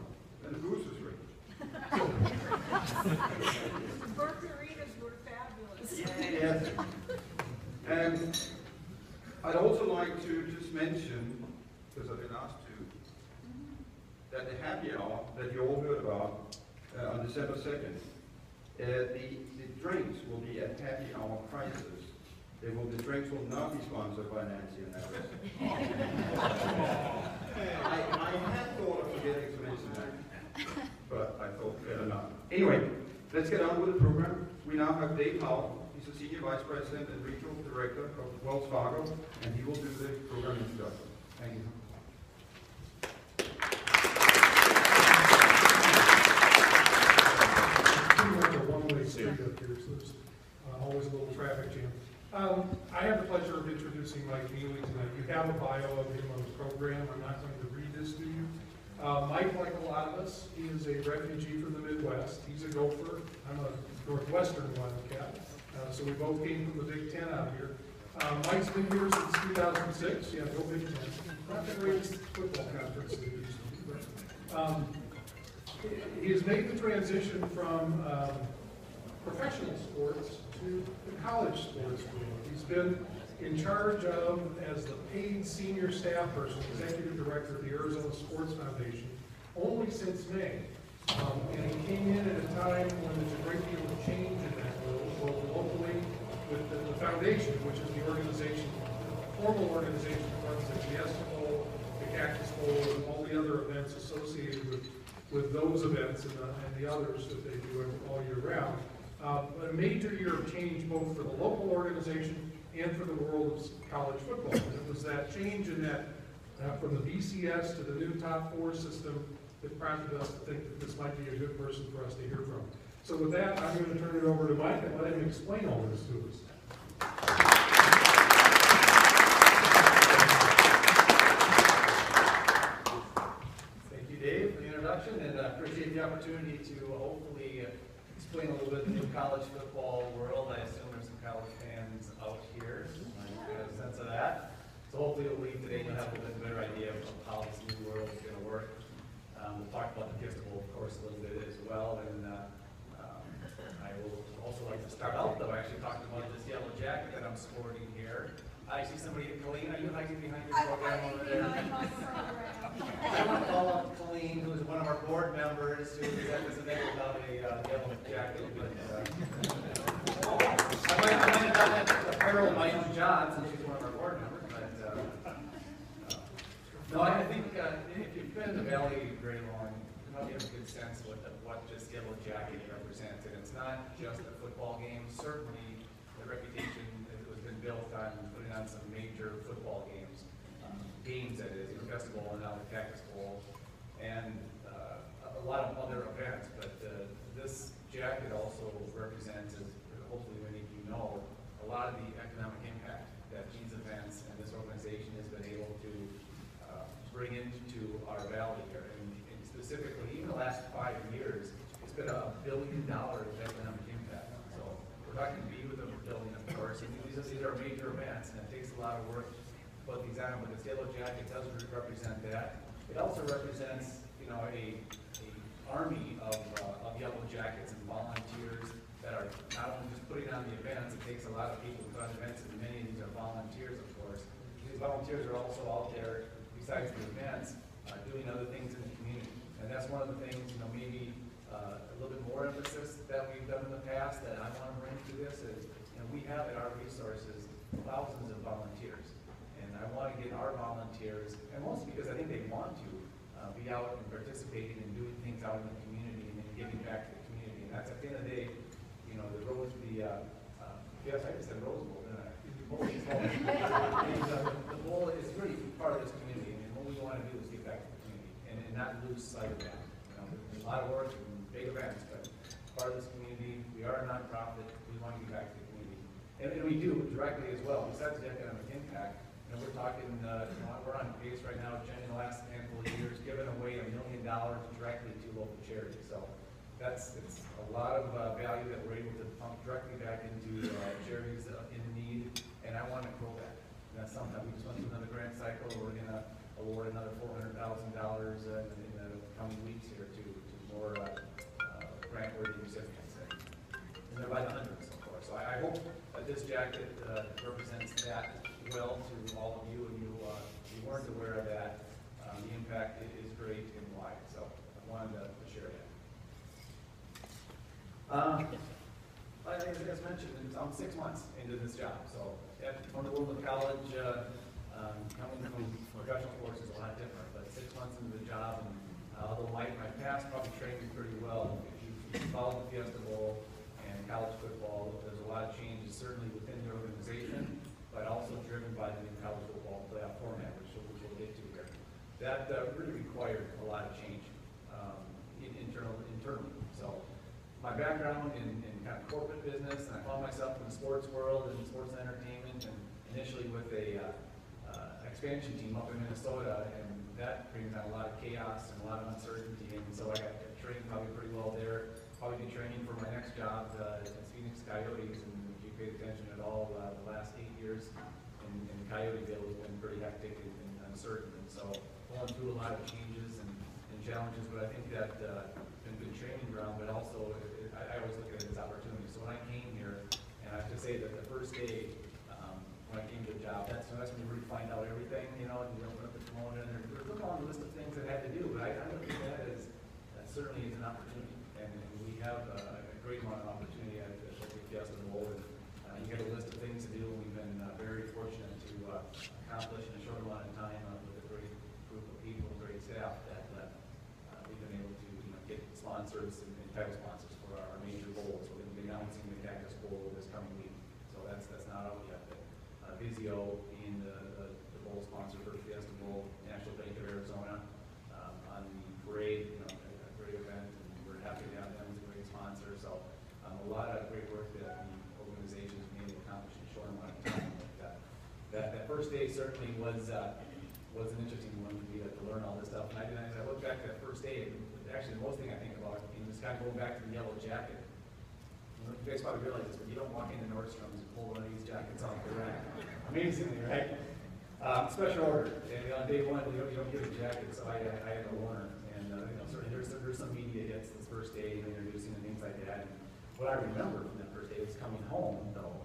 [SPEAKER 11] And the booze was free.
[SPEAKER 10] The burgeritas were fabulous.
[SPEAKER 11] Yes. And I'd also like to just mention, because I've been asked to, that the happy hour that you all heard about on December 2nd, the drinks will be at happy hour prices. The drinks will not be sponsored by Nancy and Alice. I had thought of forgetting to mention that, but I thought better not. Anyway, Let's get on with the program. We now have Dave Howell. He's the Senior Vice President and Regional Director of Wells Fargo, and he will do the program introduction. Thank you.
[SPEAKER 14] One-way street up here, so there's always a little traffic jam. I have the pleasure of introducing Mike Neely tonight. You have a bio of him on the program. I'm not going to read this to you. Mike, like a lot of us, he is a refugee from the Midwest. He's a Gopher. I'm a Northwestern Wildcat. So we both came from the Big Ten out here. Mike's been here since 2006. Yeah, go Big Ten. Not the greatest football conference that it used to be, but he has made the transition from professional sports to the college sports world. He's been in charge of, as the paid senior staff person, executive director of the Arizona Sports Foundation, only since May. And he came in at a time when there's a great deal of change in that world, both locally with the foundation, which is the organization, the formal organization that runs the Fiesta Bowl, the Cactus Bowl, and all the other events associated with those events and the others that they do all year round. But a major year of change both for the local organization and for the world of college football. And it was that change in that from the BCS to the new top four system that prompted us to think that this might be a good person for us to hear from. So with that, I'm going to turn it over to Mike and let him explain all this to us.
[SPEAKER 19] Thank you, Dave, for the introduction, and I appreciate the opportunity to hopefully explain a little bit of the college football world. I assume there's some college fans out here. I have a sense of that. So hopefully you'll leave today and you'll have a little bit better idea of how this new world is going to work. We'll talk about the Fiesta Bowl, of course, a little bit as well. And I will also like to start out, though, actually talking about this yellow jacket that I'm sporting here. I see somebody, Colleen, are you hiding behind your program over there? I want to call up Colleen, who is one of our board members, who is at this event without a yellow jacket. But I might have done that apparel of my own John, since she's one of our board members. No, I think if you've been in the Valley very long, you probably have a good sense of what this yellow jacket represents. And it's not just a football game. Certainly, the reputation has been built on putting on some major football games. Games, that is, the Fiesta Bowl and now the Cactus Bowl, and a lot of other events. But this jacket also represents, as hopefully many of you know, a lot of the economic impact that these events and this organization has been able to bring into our valley here. And specifically, even the last 5 years, it's been $1 billion of economic impact. So we're not going to be with a billion, of course. And these are major events, and it takes a lot of work to put these on. But this yellow jacket does represent that. It also represents, you know, a army of yellow jackets and volunteers that are not only just putting on the events. It takes a lot of people to run events, and many of these are volunteers, of course. These volunteers are also out there, besides the events, doing other things in the community. And that's one of the things, you know, maybe a little bit more emphasis that we've done in the past that I want to bring to this is, you know, we have at our resources thousands of volunteers. And I want to get our volunteers, and mostly because I think they want to be out and participating and doing things out in the community and giving back to the community. And that's at the end of the day, you know, the yes, I just said Rose Bowl, didn't I? The bowl is really part of this community, and what we want to do is give back to the community and not lose sight of that. You know, there's a lot of work and big events, but part of this community, we are a nonprofit, we want to give back to the community. And we do directly as well, besides the economic impact. You know, we're talking, you know, we're on pace right now, in the last handful of years, giving away $1 million directly to local charities. So it's a lot of value that we're able to pump directly back into charities in need, and I want to grow that. And that's something that we just went through another grant cycle. We're going to award another $400,000 in the coming weeks here to more grant-worthy recipients. And they're by the hundreds, of course. So I hope that this jacket represents that well to all of you, and you weren't aware of that. The impact is great and wide, so I wanted to share that. As mentioned, I'm 6 months into this job, so from the world of college, coming from professional sports is a lot different, but 6 months into the job, and although my past probably trained me pretty well, if you follow the Fiesta Bowl and college football, there's a lot of changes certainly within the organization, but also driven by the new college football playoff format, which we'll get to here. That really required a lot of change internally. So my background in kind of corporate business, and I found myself in the sports world and sports entertainment, and initially with a expansion team up in Minnesota, and that brings on a lot of chaos and a lot of uncertainty, and so I got trained probably pretty well there. Probably be training for my next job at Phoenix Coyotes, and if you paid attention at all, the last 8 years in Coyoteville has been pretty hectic and uncertain, and so going through a lot of changes and challenges, but I think that been good training ground, but also I always look at it as opportunity. So when I came here, and I have to say that the first day when I came to the job, that's when you really find out everything, and you open up the kimono, and there's a long list of things that I had to do, but I look at that as certainly as an opportunity, and we have a great amount of opportunity at the Fiesta Bowl, and you get a list of things to do, and we've been very fortunate to accomplish in a short amount of time with a great group of people, great staff, that we've been able to get sponsors and title sponsors for our major bowls. We're going to be announcing the Cactus Bowl this coming week, so that's not out yet. But Vizio being the bowl sponsor for Fiesta Bowl, National Bank of Arizona, on the parade, a great event, and we're happy to have them as a great sponsor. So a lot of great work that the organization has been able to accomplish in a short amount of time. That first day certainly was an interesting one for me to learn all this stuff. And as I look back to that first day, actually the most thing I think about is kind of going back to the yellow jacket. You guys probably realize this, but you don't walk into Nordstrom's and pull one of these jackets off the rack. Amazingly, right? Special order. And on day one, you don't get a jacket, so I had a loaner. And certainly there's some media hits this first day, introducing and things like that. And what I remember from that first day was coming home, though,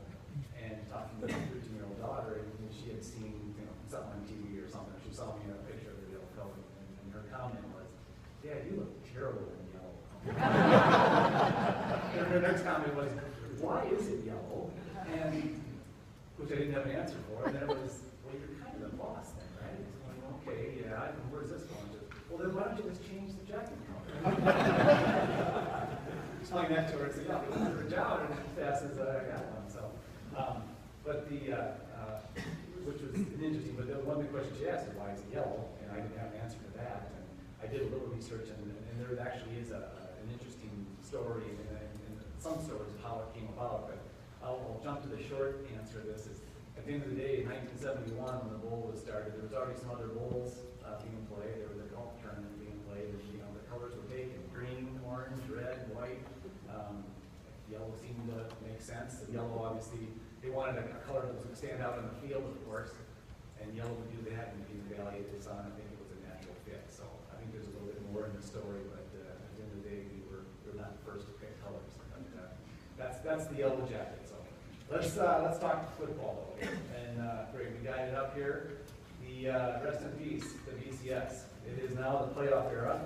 [SPEAKER 19] and talking to my 13-year-old daughter, and she had seen something on TV or something. She saw me in a picture of the yellow coat, and her comment was, "Dad, you look terrible in yellow." And her next comment was, "Why is it yellow?" And which I didn't have an answer for. And then it was, "Well, you're kind of the boss then, right?" It's like, "Okay, yeah, where's this going to?" "Well, then why don't you just change the jacket color?" Explain that to her. I said, "Yeah, because her job as fast as I got one." So, but which was interesting, but the one big question she asked is, "Why is it yellow?" And I didn't have an answer to that. And I did a little research, and there actually is an interesting story and some stories of how it came about. But I'll jump to the short answer of this. Is at the end of the day, in 1971, when the bowl was started, there was already some other bowls being played. There was a golf tournament being played, and the colors were taken: green, orange, red, white. Yellow seemed to make sense. The yellow, obviously, they wanted a color that was going to stand out on the field, of course, and yellow would do that in the Valley of the Sun. I think it was a natural fit. So I think there's a little bit more in the story, but at the end of the day, we were not the first to pick colors. But that's the yellow jacket. So let's talk football though. And great, we got it up here. The rest in peace, the BCS. It is now the playoff era.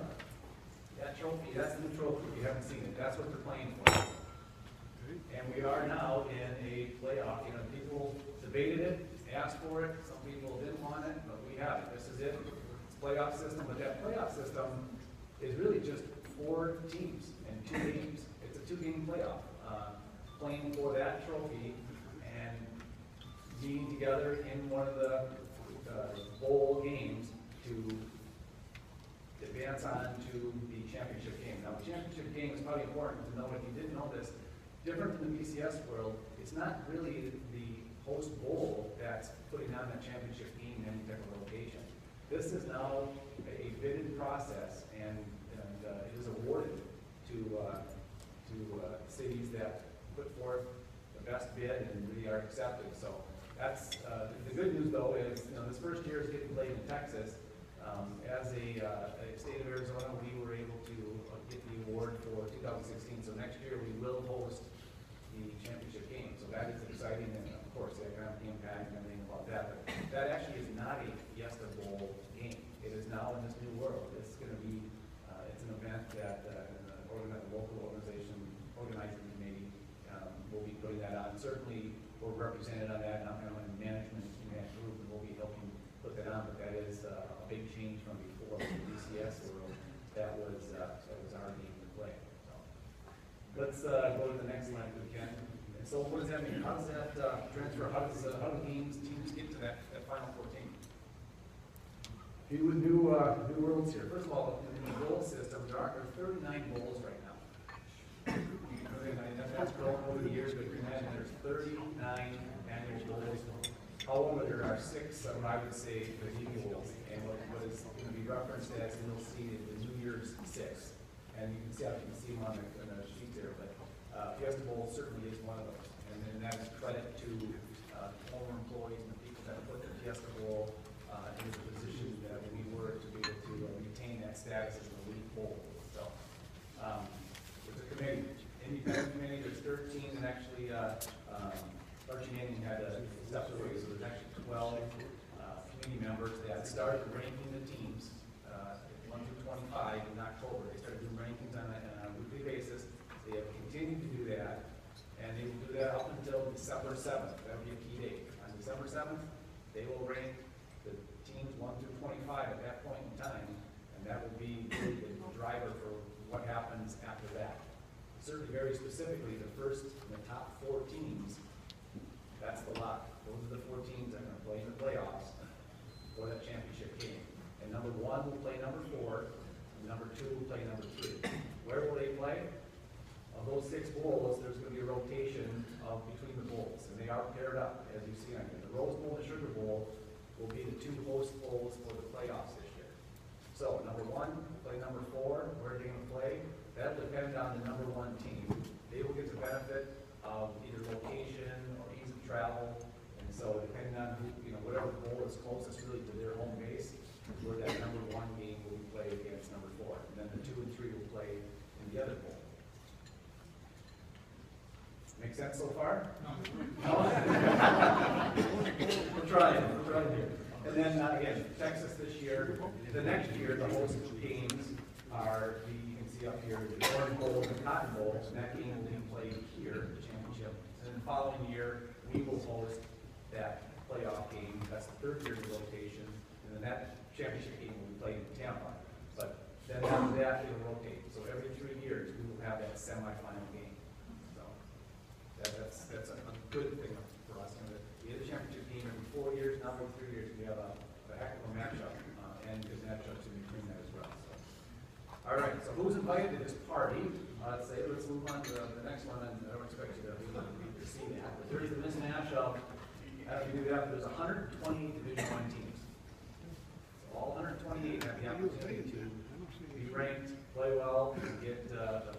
[SPEAKER 19] That trophy, that's the new trophy. If you haven't seen it, that's what they're playing for. And we are now in a playoff. People debated it, asked for it. Some people didn't want it, but we have it. This is it. It's a playoff system, but that playoff system is really just 4 teams and 2 games. It's a 2-game playoff, playing for that trophy and meeting together in one of the bowl games to advance on to the championship game. Now, the championship game is probably important to know if you didn't know this. Different from the BCS world, it's not really the host bowl that's putting on that championship game in any type of location. This is now a bidded process, and it is awarded to cities that put forth the best bid and really are accepted. So that's the good news, though, is this first year is getting played in Texas. As a state of Arizona, we were able to get the award for 2016. So next year we will host the championship game. So that is exciting, and of course the economic impact and everything about that. But that actually is not a Fiesta Bowl game. It is now in this new world. It's going to be it's an event that the local organizing committee will be putting that on. Certainly we're represented on that, and I'm in management in that group, and we'll be helping put that on. But that is a big change from before the BCS world. That was our game to play. So let's go to the next slide if we can. And so what does that mean? How does that transfer? How do teams get to that final 14? A few new rules here. First of all, in the bowl system, there are 39 bowls right now. That's grown over the years, but you can imagine there's 39 annual bowls. However, there are 6, I would say, Fiesta bowls, and what is going to be referenced as, and you'll see the New Year's 6. And you can see them on the sheet there, but Fiesta Bowl certainly is one of those. And then that is credit to former employees and the people that put the Fiesta Bowl into the position that we were to be able to retain that status as an elite bowl. So it's a committee, independent committee. There's 13, and actually Archie Manning had a step away, so there's actually 12 committee members that started ranking the teams 1 through 25 in October. They started doing rankings on a weekly basis. They have continued to do that, and they will do that up until December 7th. That will be a key date. On December 7th, they will rank the teams 1 through 25 at that point in time, and that will be the driver for what happens after that. Certainly, very specifically, the first and the top 4 teams, that's the lot. Those are the 4 teams that are going to play in the playoffs for that championship game. And number 1 will play number 4, and number 2 will play number 3. Where will they play? Of those 6 bowls, there's going to be a rotation between the bowls, and they are paired up, as you see on here. The Rose Bowl and the Sugar Bowl will be the 2 host bowls for the playoffs this year. So number 1 will play number 4. Where are they going to play? That will depend on the number 1 team. They will get the benefit of either location or ease of travel, and so depending on who, whatever bowl is closest really to their home base, where that number 1 game will be played against number 4, and then the 2 and 3 will play in the other bowl. Make sense so far? No. We're trying here. And then again, Texas this year. The next year, the host games are you can see up here, the Orange Bowl and the Cotton Bowl, and that game will be played here, the championship. And then the following year, we will host that playoff game. That's the 3rd year of the rotation, and then that championship game will be played in Tampa. But then after that, it'll rotate. So every 3 years, we will have that semifinal game. So that's a good thing for us. We had a championship game every 4 years. Now every 3 years, we have a heck of a matchup, and good matchups in between that as well. So. All right. So who's invited to this party? Let's move on to the next one. And I don't expect you to see that, but there's the Miss National. After you do that, there's 120 Division I teams. So all 128 have the opportunity to be ranked, play well, and get the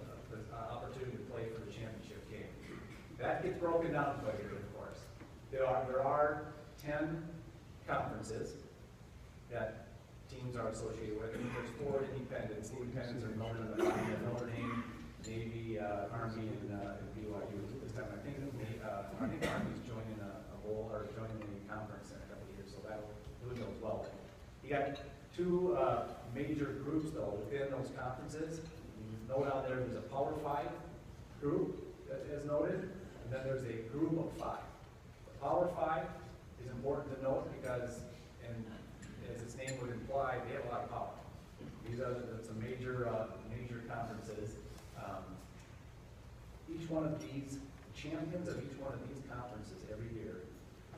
[SPEAKER 19] opportunity to play for the championship game. That gets broken down quite a bit, of course. There are 10 conferences that teams are associated with. And there's 4 independents. The independents are Notre Dame, Navy, Army, and BYU this time. I think Army's joining a bowl or joining a conference in a couple of years, so that'll really goes well. You got 2 major groups though within those conferences. You note down there's a Power 5 group that is noted, and then there's a group of 5. The Power 5 is important to note because, and as its name would imply, they have a lot of power. These are some major conferences. Each one of these champions of each one of these conferences every year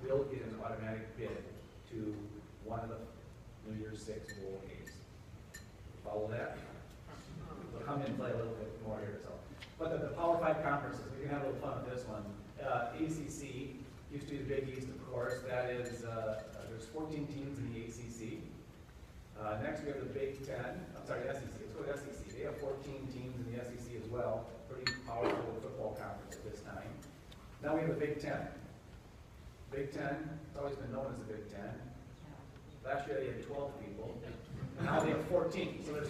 [SPEAKER 19] will get an automatic bid to one of the New Year's 6 bowl games. Follow that? We'll come in and play a little bit more here. So, but the Power 5 conferences, we can have a little fun with this one. ACC used to be the Big East, of course. That is, there's 14 teams in the ACC. Next we have the Big Ten. I'm sorry, SEC. Let's go to SEC. They have 14 teams in the SEC as well. Pretty powerful football conference at this time. Now we have the Big Ten. Big Ten, it's always been known as the Big Ten. Last year they had 12 people. Now they have 14. So there's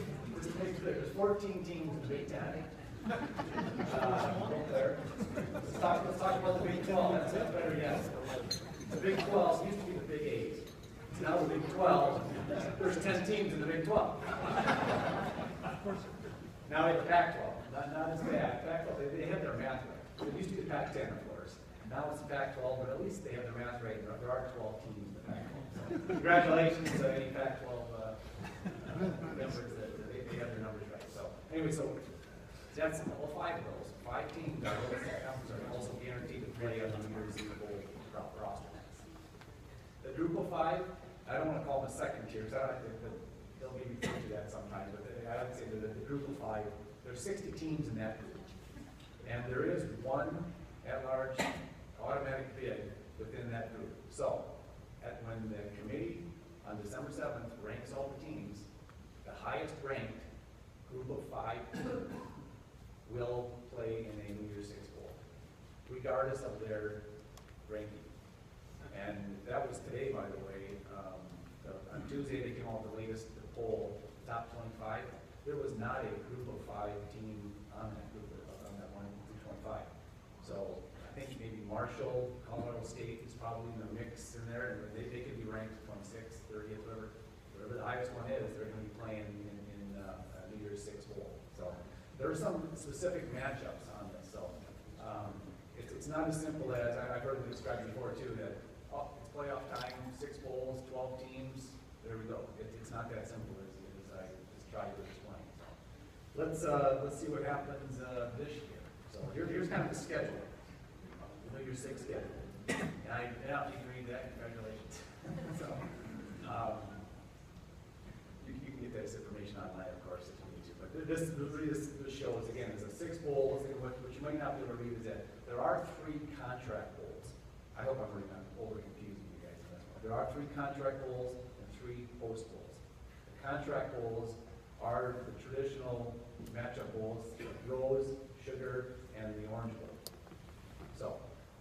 [SPEAKER 19] 14 teams in the Big Ten. Let's talk about the Big 12. That's a better guess. The Big 12 used to be the Big 8. It's now the Big 12. There's 10 teams in the Big 12. Now they have the Pac-12. Not as bad. Pac-12, they have their math right. It used to be the Pac-10, of course. Now it's the Pac-12, but at least they have their math right. There are 12 teams in the Pac-12. So congratulations to any Pac-12 members that they have their numbers right. So anyway, so That's, well, 5 of those, 5 teams are also guaranteed to play on the New Year's Eve Bowl roster. The group of 5, I don't want to call them a second tier, because I think that they'll maybe refer to that sometime, but I would say that the group of 5, there's 60 teams in that group. And there is one at-large automatic bid within that group. So, when the committee on December 7th ranks all the teams, the highest ranked group of 5 will play in a New Year's Six Bowl, regardless of their ranking. And that was today, by the way. On Tuesday, they came out with the latest poll, top 25. There was not a group of 5 team on that group, on that 1 through 25. So I think maybe Marshall, Colorado State is probably in the mix in there, and they could be ranked 26th, 30th, whatever the highest one is. They're going to be playing in New Year's Six Bowl. So there are some specific matchups on this. So it's not as simple as I've heard it described before too. That it's playoff time, 6 bowls, 12 teams. There we go. It's not that simple as I just tried to explain. So let's see what happens this year. So here's kind of the schedule. New Year's Six schedule. And you can read that. Congratulations. So you can get this information online, of course, if you need to. But this shows again is a 6 bowls. What you might not be able to read is that there are 3 contract bowls. I hope I'm not over confusing you guys on this one. There are 3 contract bowls and 3 post bowls. The contract bowls are the traditional matchup bowls: Rose, Sugar, and the Orange Bowl. So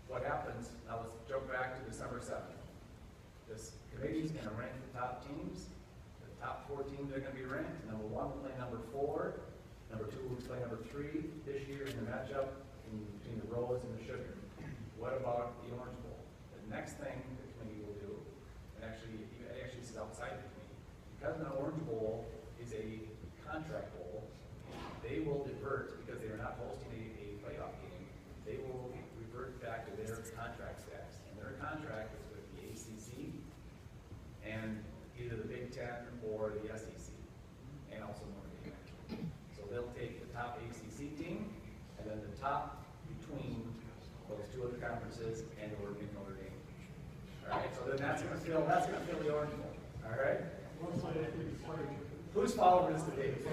[SPEAKER 19] what happens? Now let's jump back to December 7th. This committee is going to rank the top teams. The top 4 teams are going to be ranked. Number 1 will play number 4. Number 2 will play number 3 this year in the matchup between the Rose and the Sugar. What about the Orange Bowl? The next thing the committee will do, and actually this is outside the committee, because an Orange Bowl is a contract bowl, they will divert, because they are not hosting a playoff game, they will revert back to their contract status. And their contract is with the ACC and either the Big Ten or the SEC, and also Notre Dame. So they'll take the top ACC team, and then the top between those 2 other conferences and Oregon, Notre Dame. All right, so then that's going to fill the Orange Bowl. All right. Who's following this debate?